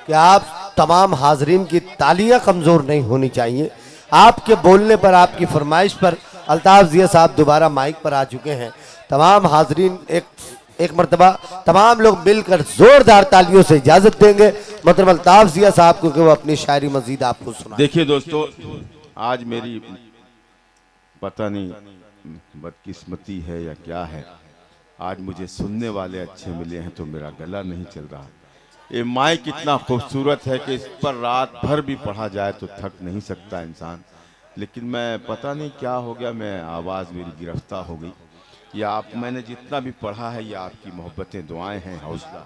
कि आप तमाम हाजरीन की तालियां कमज़ोर नहीं होनी चाहिए। आपके बोलने पर, आपकी फरमाइश पर अल्ताफ जिया साहब दोबारा माइक पर आ चुके हैं। तमाम हाजरीन एक मरतबा तमाम लोग मिलकर जोरदार तालियों से इजाजत देंगे मोहतरम अल्ताफ जिया साहब को कि वो अपनी शायरी मजीद आपको सुना। देखिए दोस्तों, आज मेरी पता नहीं बदकिस्मती है या क्या है, आज मुझे सुनने वाले अच्छे मिले हैं तो मेरा गला नहीं चल रहा। ये माइक इतना खूबसूरत है कि इस पर रात भर भी पढ़ा जाए तो थक नहीं सकता इंसान, लेकिन मैं पता नहीं क्या हो गया, मैं आवाज़ मेरी गिरफ्तार हो गई। या आप, मैंने जितना भी पढ़ा है या आपकी मोहब्बतें दुआएं हैं, हौसला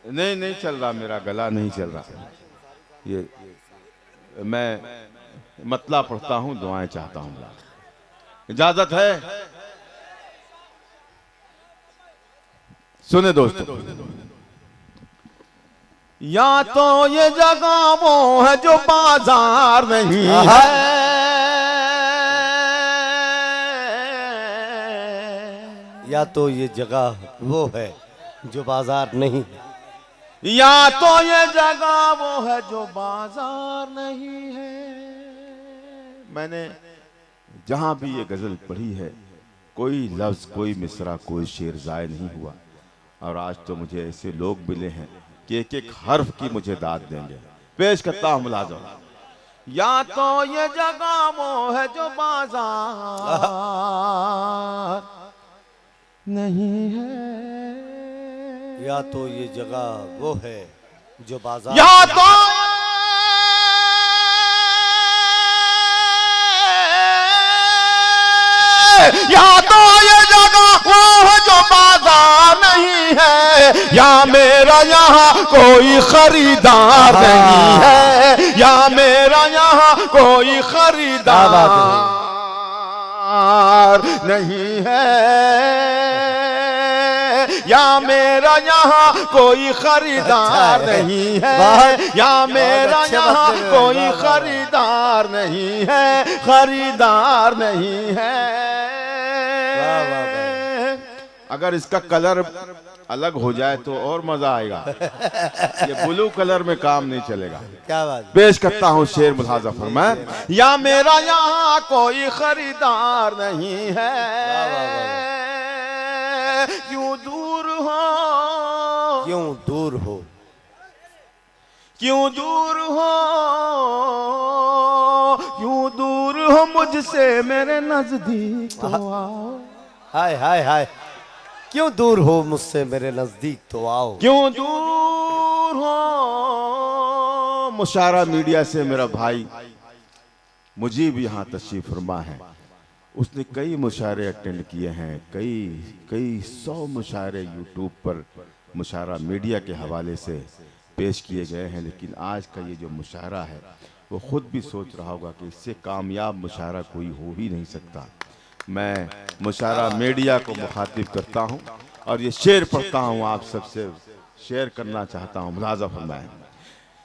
नहीं चल रहा, मेरा गला नहीं चल रहा। ये मैं मतला पढ़ता हूँ, दुआएं चाहता हूँ, इजाजत है? सुने दोस्तों, या तो ये जगह वो है जो बाजार नहीं है, या तो ये जगह वो है जो बाजार नहीं है, या तो ये जगह वो है जो बाजार नहीं है। मैंने जहां भी ये गजल पढ़ी है, कोई लफ्ज, कोई मिसरा, कोई शेर जाय नहीं हुआ। और आज तो मुझे ऐसे लोग मिले हैं कि एक एक हर्फ की मुझे दाद देंगे। पेश करता हूं मुलाज़म। या तो ये जगह वो है जो बाजार नहीं है, या तो ये जगह वो है जो बाजार, या तो ये जगह वो है जो बाजार नहीं है, या मेरा यहाँ कोई खरीदार नहीं है, या मेरा यहाँ कोई खरीदार नहीं है, या मेरा यहाँ कोई खरीदार नहीं है, या मेरा यहाँ कोई खरीदार नहीं है, खरीदार नहीं है। अगर इसका कलर अलग हो जाए तो और मजा आएगा, ये ब्लू कलर में काम नहीं चलेगा। क्या बात। पेश करता हूँ शेर मुलाज़ा फरमाए। या मेरा यहाँ कोई खरीदार नहीं है, क्यों दूर हो, क्यों दूर हो, क्यों दूर हो, क्यों दूर हो मुझसे मेरे नजदीक तो आओ। हाय हाय हाय, क्यों दूर हो मुझसे मेरे नजदीक तो आओ, क्यों दूर हो। मुशायरा मीडिया से मेरा भाई मुजीब यहाँ तशरीफ फरमा है, उसने कई मुशायरे अटेंड किए हैं, कई 100 मुशायरे यूट्यूब पर मुशायरा मीडिया के हवाले से पेश किए गए हैं। लेकिन आज का ये जो मुशायरा है, वो ख़ुद भी सोच रहा होगा कि इससे कामयाब मुशायरा कोई हो ही नहीं सकता। मैं मुशायरा मीडिया को मुखातिब करता हूँ और ये शेर पढ़ता हूँ, आप सबसे शेयर करना चाहता हूँ। मुलाज़ा फरमाएं।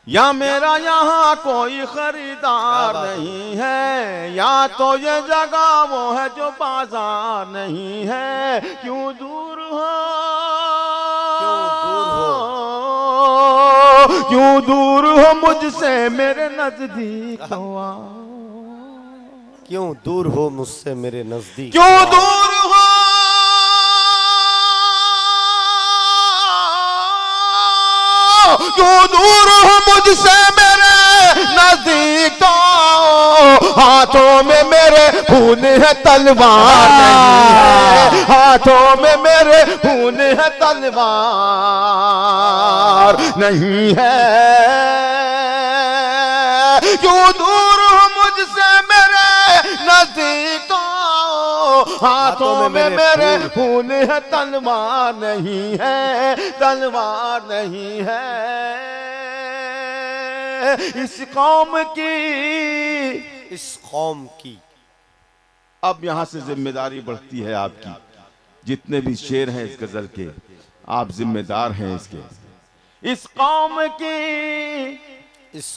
या मेरा यहाँ कोई खरीदार नहीं है, या तो ये जगह वो है जो बाजार नहीं है, क्यों दूर हो, क्यों दूर हो मुझसे मेरे नजदीक तो आओ, क्यों दूर हो मुझसे मेरे नजदीक, क्यों दूर हो, क्यों दूर हो मुझसे मेरे नजदीक तो हाथों में मेरे खून है तलवार नहीं है, हाथों में मेरे खून है तलवार नहीं है, क्यों दूर हो मुझसे मेरे नजदीक तो हाथों में मेरे खून है तलवार नहीं है, तलवार नहीं है। इस कौम की अब यहाँ से जिम्मेदारी बढ़ती है आपकी, जितने भी शेर हैं इस गजल के, आप जिम्मेदार हैं इसके। इस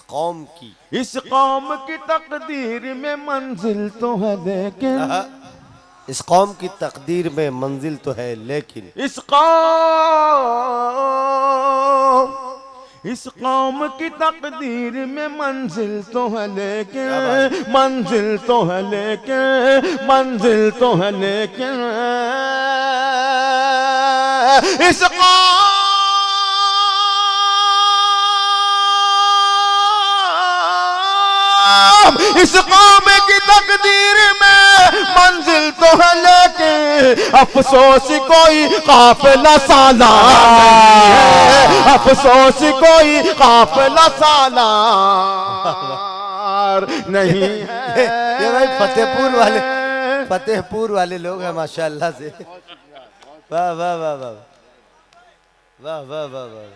कौम की तकदीर में मंजिल तो है लेकिन, इस कौम की तकदीर में मंजिल तो है लेकिन, इस कौम की तकदीर में मंजिल तो है लेकिन, मंजिल तो है लेकिन, मंजिल तो है लेकिन इस इस कौम की तकदीर में मंजिल तो है लेकिन अफसोस कोई काफिला सालार है, अफसोस कोई काफिला सालार नहीं है। ये भाई फतेहपुर वाले लोग हैं माशाअल्लाह से। वाह वाह वाह वाह वाह वाह वाह वाह।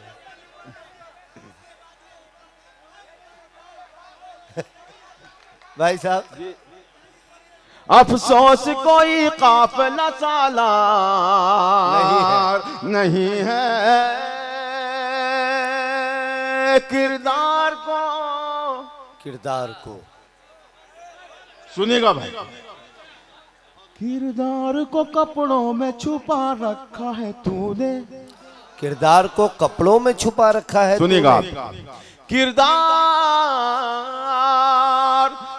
भाई साहब अफसोस कोई काफिला सालार नहीं है, किरदार को सुनिएगा भाई, किरदार को कपड़ों में छुपा रखा है तूने, किरदार को कपड़ों में छुपा रखा है। सुनिएगा,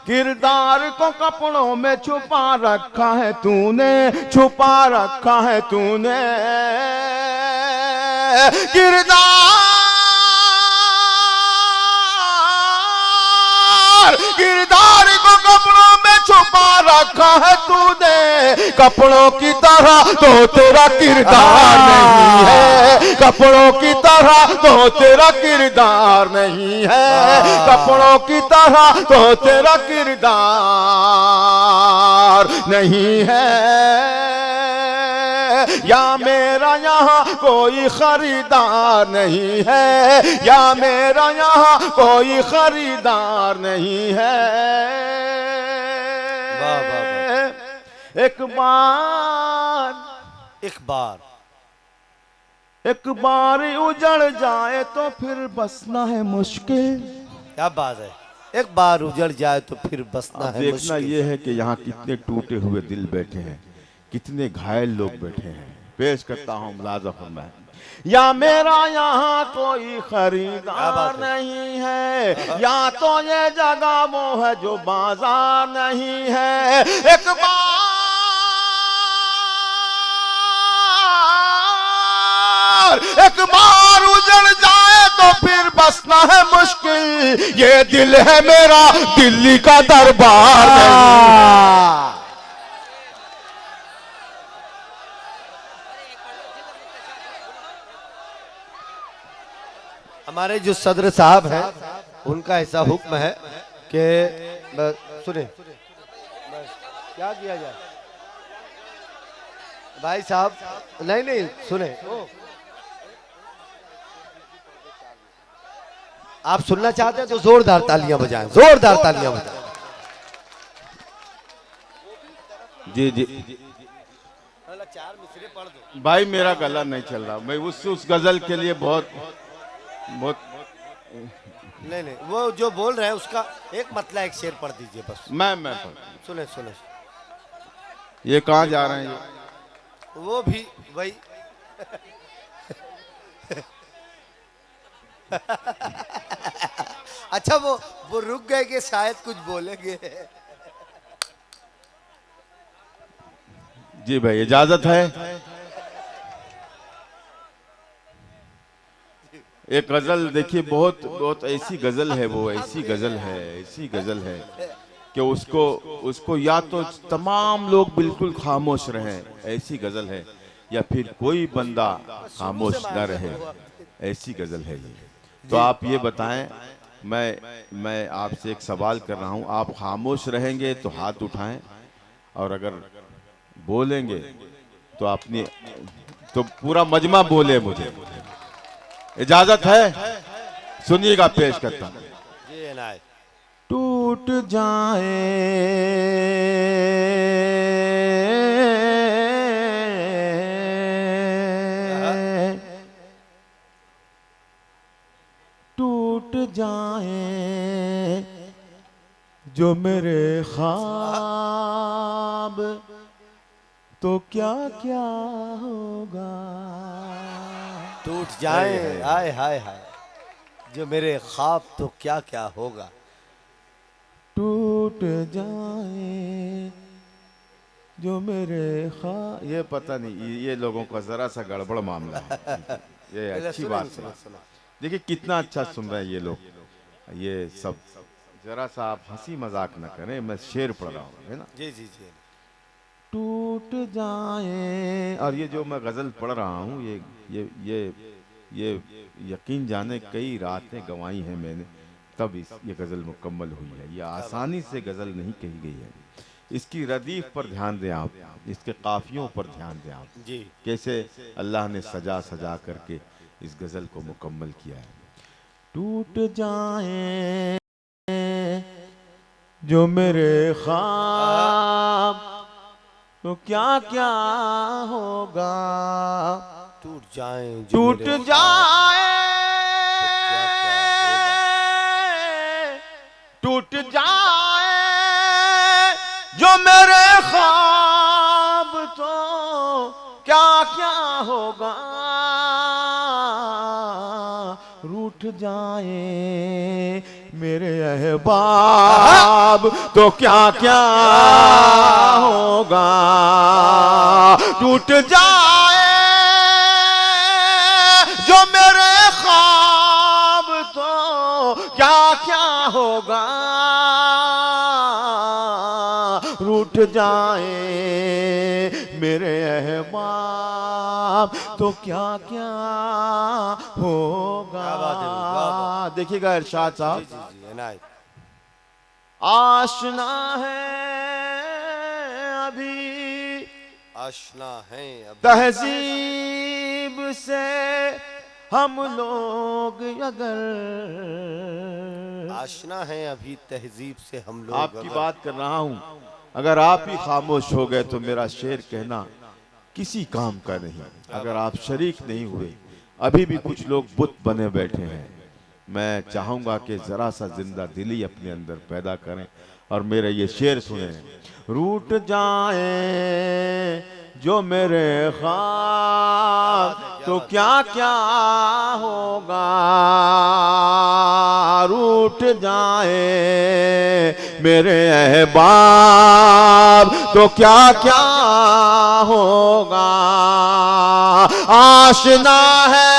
किरदार को कपड़ों में छुपा रखा है तूने, छुपा रखा है तूने, किरदार को कपड़ों में छुपा रखा है तूने, कपड़ों की तरह तो तेरा किरदार नहीं है, कपड़ों की तरह तो तेरा किरदार नहीं है, कपड़ों की तरह तो तेरा किरदार नहीं है। या मेरा यहाँ कोई खरीदार नहीं है, या मेरा यहाँ कोई खरीदार नहीं है। वाह वाह वाह। एक बार उजड़ जाए तो फिर बसना है मुश्किल। क्या बात है, एक बार उजड़ जाए तो फिर बसना है देखना मुश्किल। ये है कि यहाँ कितने टूटे हुए दिल बैठे हैं, कितने घायल लोग बैठे हैं। पेश करता हूँ मुलाजा फरमाएं। या मेरा यहाँ कोई खरीदार नहीं है, या तो ये जगह वो है जो बाजार नहीं है। एक बार उजड़ जाए तो फिर बसना है मुश्किल, ये दिल है मेरा दिल्ली का दरबार नहीं। हमारे जो सदर साहब हैं उनका ऐसा हुक्म है कि सुने क्या किया जाए। भाई साहब नहीं सुने, आप सुनना चाहते हैं तो जोरदार तालियां बजाएं, जोरदार तालियां बजाएं। जी जी भाई, मेरा गला नहीं चल रहा, मैं उस गजल के लिए बहुत नहीं वो जो बोल रहे हैं उसका एक मतला एक शेर पढ़ दीजिए बस। मैं सुने ये कहाँ जा रहे हैं? वो भी वही अच्छा वो रुक गए कि शायद कुछ बोलेंगे। जी भाई इजाजत है। एक गजल देखिए, बहुत ऐसी गजल है, वो ऐसी गजल है कि उसको या तो तमाम लोग बिल्कुल खामोश रहें, ऐसी गजल है, या फिर कोई बंदा खामोश न रहे, ऐसी गजल है ये। तो आप ये बताएं, मैं आपसे एक सवाल कर रहा हूं, आप खामोश रहेंगे तो हाथ उठाएं, और अगर बोलेंगे तो पूरा मजमा बोले मुझे। इजाजत है? सुनिएगा, पेश करता हूं। टूट जाए जो मेरे ख्वाब, तो क्या क्या होगा। टूट जाए, हाय हाय हाय। जो मेरे ख्वाब तो क्या क्या होगा। टूट जाए जो मेरे ये पता नहीं, ये लोगों का जरा सा गड़बड़ मामला है। ये पहले अच्छी सुनो, बात सुनो, है। सुनो। देखिए कितना अच्छा सुन रहे हैं ये लोग, ये सब। जरा सा आप हंसी मजाक न करें, मैं शेर पढ़ रहा हूँ, है ना। जी जी जी। टूट जाए, और ये जो मैं गजल पढ़ रहा हूँ, ये यकीन जाने कई रातें गंवाई हैं मैंने, तब ये गजल मुकम्मल हुई है। ये आसानी से गजल नहीं कही गई है। इसकी रदीफ पर ध्यान दें आप, इसके काफियों पर ध्यान दें आप, जी। कैसे अल्लाह ने सजा सजा करके इस गजल को मुकम्मल किया है। टूट जाए जो मेरे ख्वाब तो क्या क्या होगा। टूट जाए जो टूट मेरे ख्वाब, जाए तो क्या क्या होगा। टूट जाए जो मेरे ख्वाब तो क्या क्या होगा। रूठ जाए मेरे अहबाब तो क्या क्या होगा। टूट जाए जो मेरे ख्वाब तो क्या क्या होगा। रूठ जाए मेरे अहबाब तो क्या क्या होगा। क्या बात है, वाह, देखिएगा इरशाद जी साहब, जी जी इनायत। आशना है अभी आशना है अभी तहजीब से हम लोग, अगर आशना है अभी तहजीब से हम लोग। आपकी बात कर रहा हूं, अगर आप ही खामोश हो गए तो मेरा शेर कहना किसी काम का नहीं। अगर आप शरीक नहीं हुए, अभी भी कुछ लोग बुत बने बैठे हैं। मैं चाहूंगा कि जरा सा जिंदा दिली अपने अंदर पैदा करें और मेरा ये शेर सुने। रूठ जाए जो मेरे ख्वाब तो क्या क्या होगा। रूठ जाए मेरे अहबाब तो क्या क्या होगा। आशना है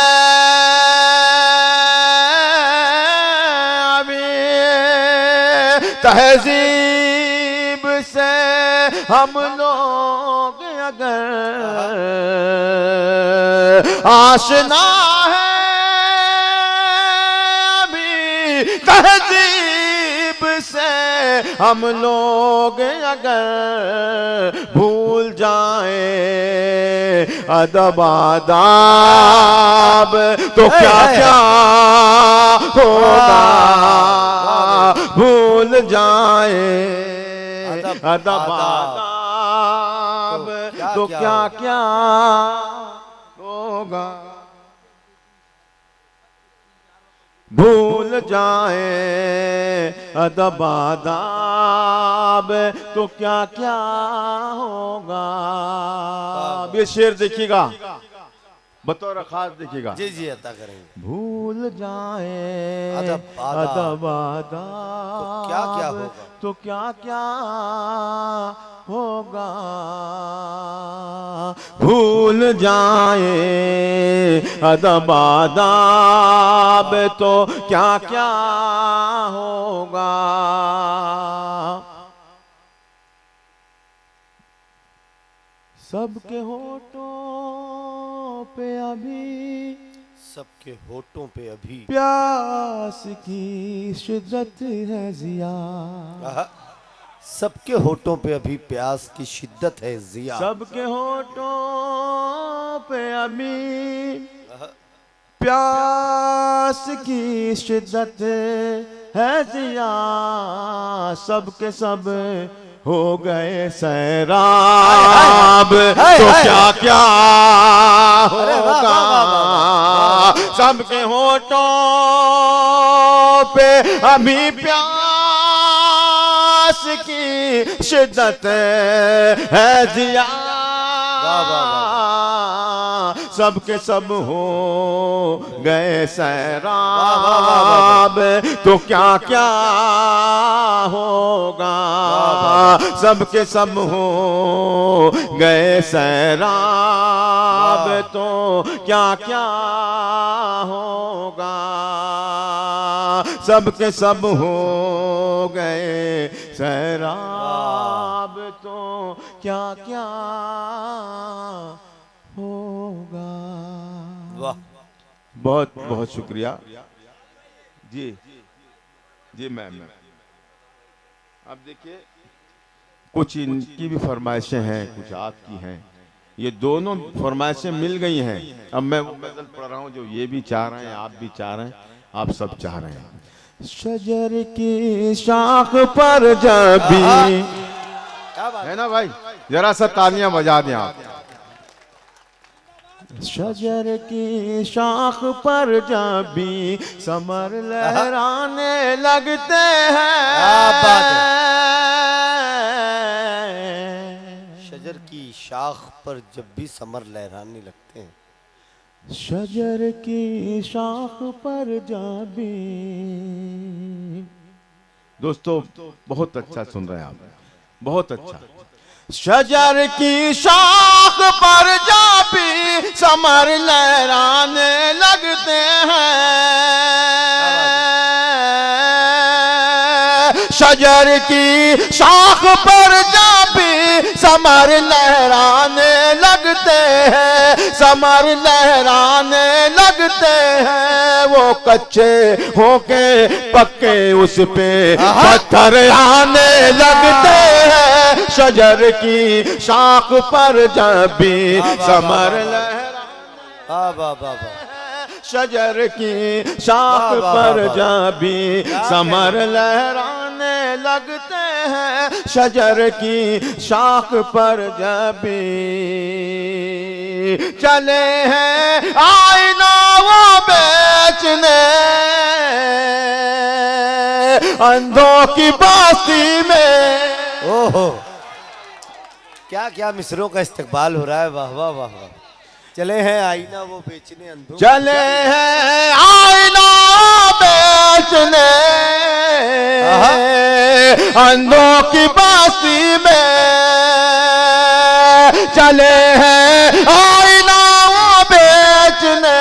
तहजीब से हम लोग, अगर आशना है अभी तहजीब से हम लोग, अगर भूल जाए अदब आदाब तो क्या क्या होगा। भूल जाए अदब आदाब तो क्या क्या होगा। भूल जाए अदब आदाब तो क्या क्या होगा। ये शेर देखिएगा, बतौर खास देखिएगा। जी जी अता करेंगे। भूल जाए अदब अदब आदाब आदाब तो क्या क्या होगा। तो क्या क्या होगा। भूल जाए अदब आदाब तो क्या क्या होगा। सबके होठों पे अभी, सबके होठों पे अभी प्यास की शिद्दत है जिया। आहा, सबके होठों पे अभी प्यास की शिद्दत है जिया। सबके होठों पे अभी आहा, प्यास की शिद्दत है जिया। सबके सब हो गए सैराब तो क्या क्या होगा। सबके होठों पे अभी प्यास की शिद्दत है जिया। सबके सब हो गए सैराब, तो क्या क्या होगा, सबके सब हो गए सैराब, तो क्या क्या होगा, सबके सब हो गए सैराब, तो क्या क्या होगा। वाह, बहुत बहुत शुक्रिया जी जी मैम। अब देखिए कुछ इनकी भी फरमाइशें हैं, कुछ आपकी हैं, ये दोनों फरमाइशें मिल गई हैं। अब मैं वो गजल पढ़ रहा हूँ जो ये भी चाह रहे हैं, आप भी चाह रहे हैं, आप सब चाह रहे हैं। शजर की शाख पर जब भी, है ना भाई, जरा सा तालियां बजा दें आप। शजर की शाख पर जब भी समर लहराने लगते हैं, शजर की शाख पर जब भी समर लहराने लगते हैं, शजर की शाख पर जब भी। दोस्तों बहुत अच्छा सुन रहे हैं आप, बहुत अच्छा। शजर की शाख पर जब भी समर लहराने लगते हैं, शजर की शाख पर जब भी समर लहराने लगते हैं, समर लहराने लगते हैं, वो कच्चे होके पक्के उस पे पत्थर आने लगते हैं। शजर की शाख पर जब भी समर लहराने, शजर की शाख पर जब भी समर लहराने लगते हैं, शजर की शाख पर जब भी चले हैं आईना वो बेचने अंधों की बस्ती में। ओहो, क्या क्या मिसरों का इस्तेमाल हो रहा है। वाह वाह वाह वाह। चले हैं आईना वो बेचने अंधों, चले हैं आईना बेचने अंधों की बस्ती में, चले हैं आईना वो बेचने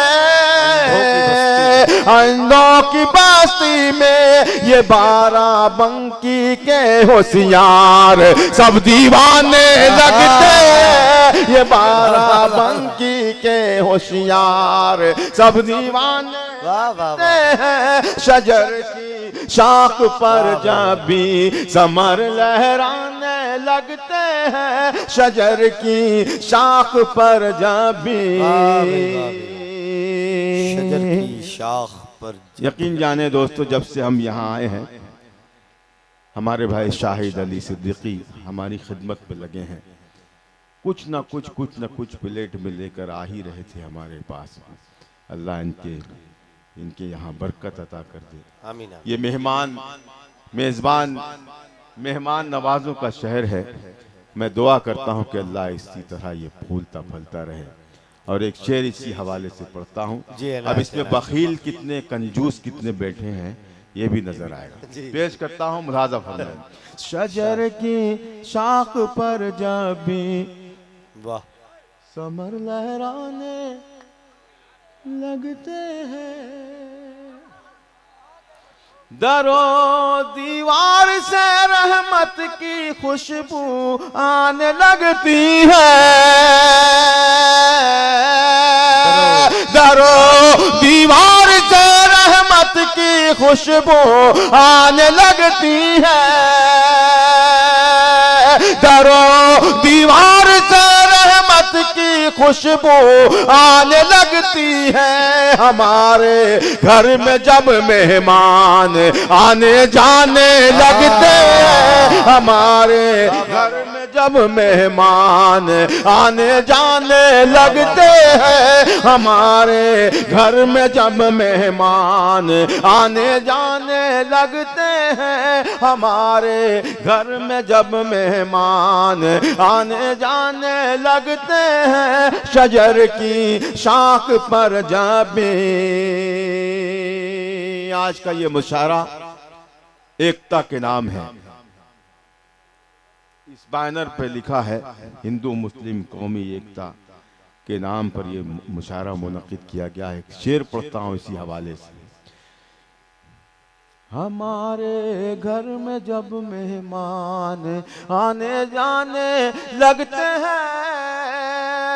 अंधों की बस्ती में। ये बाराबंकी के होशियार सब दीवाने लगते हैं, ये बाराबंकी के होशियार सब दीवाने लगते हैं। शजर की शाख पर जब भी समर लहराने लगते हैं, शजर की शाख पर जब भी शजर की शाख पर। यकीन जाने दोस्तों, जब से हम यहाँ आए हैं, हमारे भाई शाहिद अली सिद्दीकी हमारी खिदमत पे लगे हैं। कुछ ना कुछ प्लेट में लेकर आ ही रहे थे हमारे पास। अल्लाह इनके यहाँ बरकत अता कर दे। आमीन। ये मेहमान नवाजों का शहर है। मैं दुआ करता हूँ कि अल्लाह इसी तरह ये फूलता फलता रहे। और एक शेर इसी हवाले से पढ़ता हूँ। अब इसमें बखील कितने, कंजूस कितने बैठे हैं, ये भी नजर आएगा। पेश करता हूँ, मुलाजा फरमाएं। शजर की शाख पर जब भी वाह समर लहराने लगते हैं, दरो दीवार से रहमत की खुशबू आने लगती है, दरो दीवार से रहमत की खुशबू आने लगती है, दरो दीवार से रहमत की खुशबू आने लगती है। हमारे घर में जब मेहमान आने जाने लगते हैं, हमारे घर में जब मेहमान आने जाने लगते हैं हमारे घर में जब मेहमान आने जाने लगते हैं, हमारे घर में जब मेहमान आने जाने लगते हैं, शजर की शाख पर जब आज का ये मुशायरा एकता के नाम है। इस बैनर पे लिखा है हिंदू मुस्लिम कौमी एकता के नाम पर यह मुशायरा मुनक्किद किया गया है। एक शेर पढ़ता हूं इसी हवाले से। हमारे घर में जब मेहमान आने जाने लगते हैं,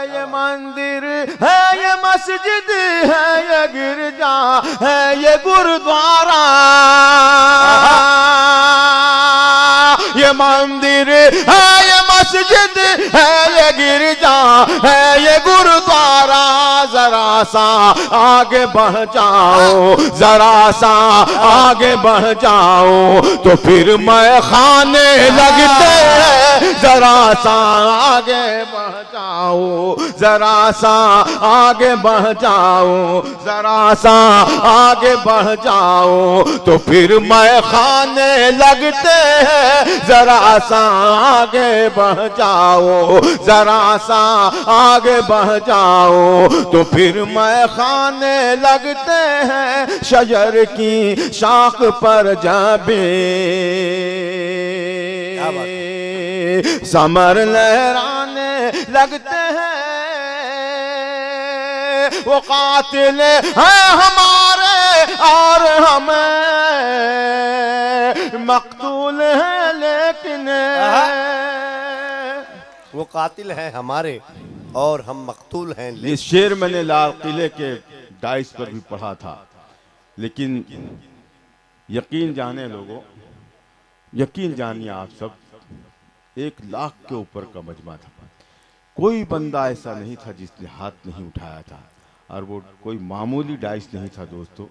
ये मंदिर है, ये मस्जिद है, ये गिरजा है, ये गुरुद्वारा, ये मंदिर है, ये मस्जिद है, ये गिरजा है, ये गुरुद्वारा, जरा सा आगे बढ़ जाओ, जरा सा आगे बढ़ जाओ तो फिर मैं खाने लगते हैं, जरा सा आगे बढ़ जाओ, जरा सा आगे बढ़ जाओ, जरा सा आगे बढ़ जाओ तो फिर मैं खाने लगते हैं, जरा सा आगे बढ़ जाओ, जरा सा आगे बढ़ जाओ तो फिर मैं खाने लगते हैं, शजर की शाख पर जाबे समर लहराने लगते हैं, वो कातिल है हमारे और हमें मकतूल है लेकिन वो कातिल है हमारे और हम मकतूल हैं। ये शेर मैंने लाल किले के डाइस पर भी पढ़ा था, लेकिन यकीन जाने लोगों, यकीन जानिए आप सब, 1 लाख के ऊपर का मजमा था। कोई बंदा ऐसा नहीं था जिसने हाथ नहीं उठाया था, और वो कोई मामूली डाइस नहीं था दोस्तों।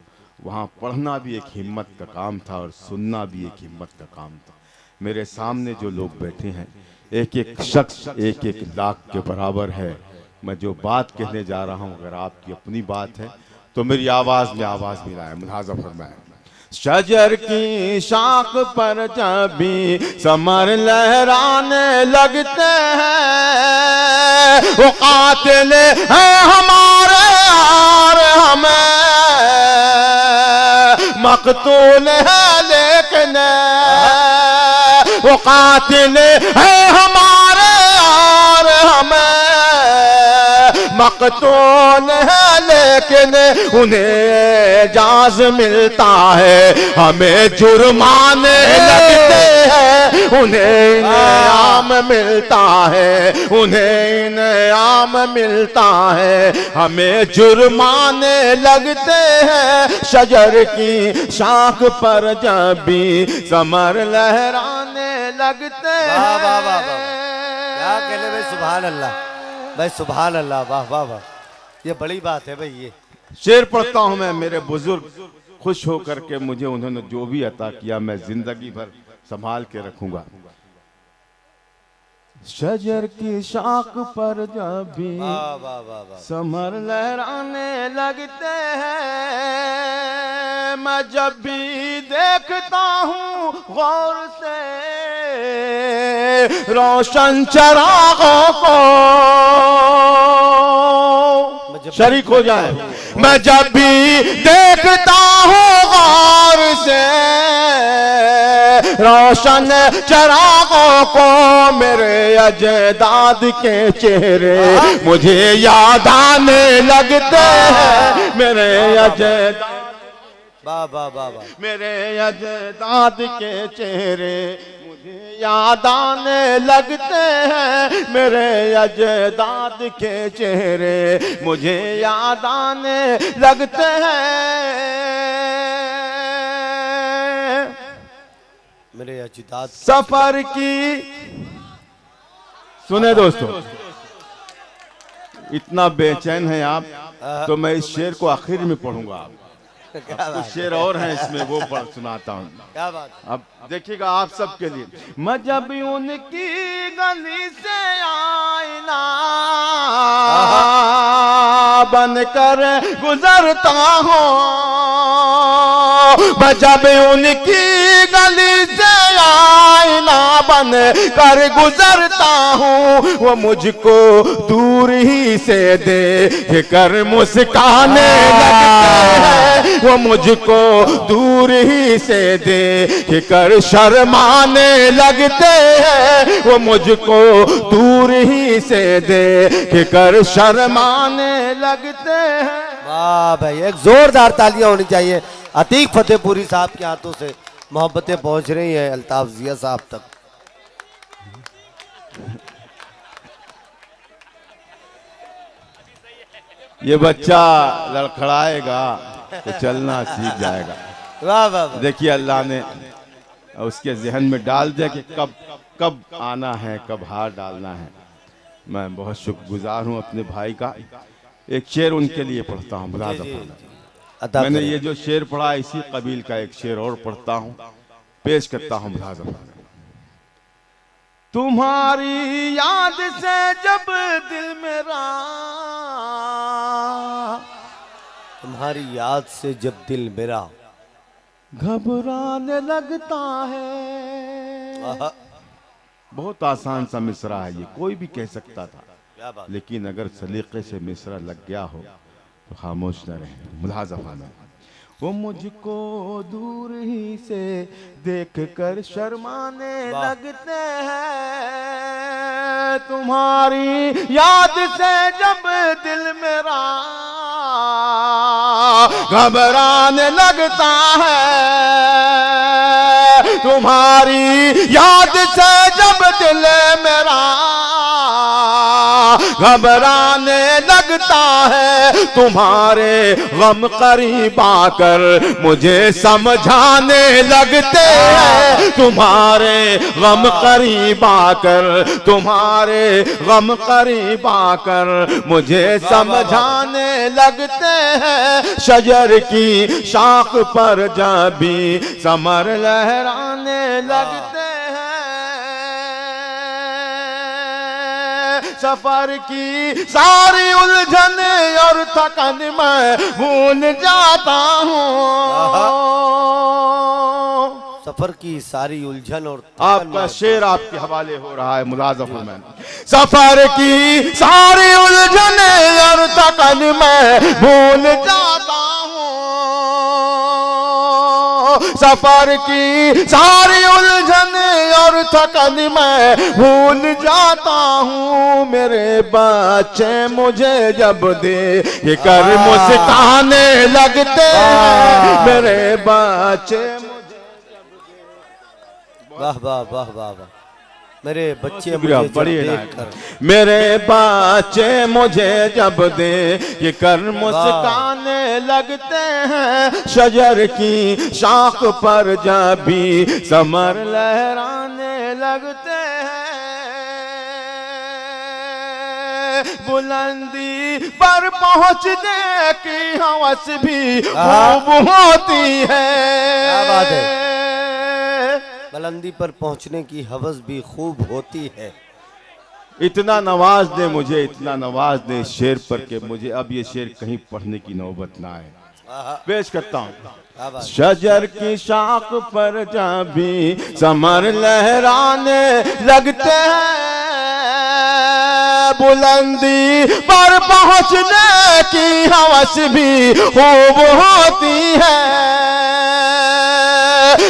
वहाँ पढ़ना भी एक हिम्मत का काम था और सुनना भी एक हिम्मत का काम था। मेरे सामने जो लोग बैठे हैं, एक एक शख्स 1-1 लाख के बराबर है। मैं जो बात कहने जा रहा हूँ, अगर आपकी अपनी बात है तो मेरी आवाज़ में आवाज़ मिलाए, मुलाज़ा फरमाए। शजर की शाख पर जब भी समर लहराने लगते हैं, वो कातिल है हमारे और हमें मकतूल है लेकिन, वो कातिल है हमारे और हमें मकतूल है लेकिन, उन्हें एजाज मिलता है, हमें जुर्माने लगते हैं, उन्हें इनाम मिलता है, उन्हें इनाम मिलता है, हमें जुर्माने लगते हैं, शजर की शाख पर जब भी समर लहराने लगते हैं। वाह वाह वाह, क्या कहने भाई, सुभान अल्लाह भाई, सुभान अल्लाह, वाह वाह वाह, ये बड़ी बात है भाई। ये शेर पढ़ता हूं मैं। मेरे बुजुर्ग खुश होकर के मुझे उन्होंने जो भी अता किया मैं जिंदगी भर संभाल के रखूंगा। शजर की शाख पर जब भी समर लहराने लगते हैं, मैं जब भी देखता हूँ गौर से रोशन चरागों को, शरीक हो जाए, मैं जब भी देखता हूँ गौर से रोशन चरागों को, मेरे अजदाद के चेहरे मुझे याद आने लगते हैं, मेरे अजदाद, मेरे अजदाद के चेहरे मुझे याद आने लगते हैं, मेरे अजदाद के चेहरे मुझे याद आने लगते हैं, मेरे अजदाद। सफर की सुने दोस्तों, इतना बेचैन है आप तो मैं इस शेर को आखिर में पढ़ूंगा। कुछ शेर और हैं इसमें, वो पढ़ सुनाता हूँ। क्या बात। अब देखिएगा आप सबके लिए। मैं जब उनकी गली से आईना बनकर गुजरता हूँ, जब उनकी गली से आईना बन कर गुजरता हूँ, वो मुझको दूर ही से देख कर मुस्काने लगते हैं, वो मुझको दूर ही से देख कर शर्माने लगते हैं, वो मुझको दूर ही से देख कर शर्माने लगते हैं। वाह भाई, एक जोरदार तालियां होनी चाहिए। अतीक फतेहपुरी साहब के हाथों से मोहब्बतें पहुंच रही हैं अल्ताफ जिया साहब तक। ये बच्चा लड़खड़ाएगा तो चलना सीख जाएगा। वाह वाह वाह। देखिए अल्लाह ने उसके जहन में डाल दिया कि कब कब आना है, कब हार डालना है। मैं बहुत शुक्रगुजार हूँ अपने भाई का। एक शेर उनके लिए पढ़ता हूँ। अता मैंने करें। ये जो शेर पढ़ा इसी कबील का एक शेर और पढ़ता हूँ, पेश करता हूँ। तुम्हारी याद से जब दिल मेरा, तुम्हारी याद से जब दिल मेरा घबराने लगता है। आहा, बहुत आसान सा मिसरा है, ये कोई भी कह सकता था, क्या बात। लेकिन अगर सलीके से मिसरा लग गया हो तो खामोश न रहे। मुलाज़ा फरमाएं। वो मुझको दूर ही से देख कर शर्माने लगते हैं, तुम्हारी याद से जब दिल मेरा घबराने लगता है, तुम्हारी याद से जब दिल मेरा घबराने लगता है, तुम्हारे गम करीब आकर मुझे समझाने लगते हैं, तुम्हारे गम करीब आकर, तुम्हारे गम करीब आकर मुझे समझाने लगते हैं। शजर की शाख पर जब भी समर लहराने लगते हैं, सफर की सारी उलझन और थकन मैं भूल जाता हूँ। सफर की सारी उलझन और आपका शेर आपके हवाले हो रहा है मुलाज़फ़ुल मैन। सफर की सारी उलझन और थकन मैं भूल जाता हूँ, सफर की सारी उलझन और थकन मैं भूल जाता हूँ। मेरे बच्चे मुझे जब दे कर मुस्काने लगते हैं, मेरे बच्चे वाह वाह वाह वाह वाह। मेरे बच्चे शुक्रिया, मुझे बड़ी जब इनायत। देखकर, मेरे बच्चे मुझे जब दे कर मुस्काने लगते हैं, शजर की शाख पर जब भी समर लहराने लगते हैं, बुलंदी पर पहुंचने की हवस भी खूब होती है। क्या बात है। बुलंदी पर पहुंचने की हवस भी खूब होती है। इतना नवाज दे मुझे, इतना नवाज दे शेर पर के मुझे अब ये शेर कहीं पढ़ने की नौबत ना आए। पेश करता हूँ। शजर की शाख पर जब भी समर लहराने लगते हैं, बुलंदी पर पहुंचने की हवस भी खूब होती है,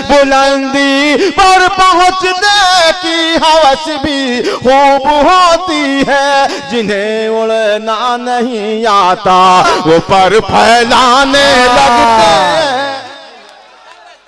बुलंदी पर पहुंचने की हवस भी खूब होती है। जिन्हें उड़ना नहीं आता वो पर फैलाने लगते हैं,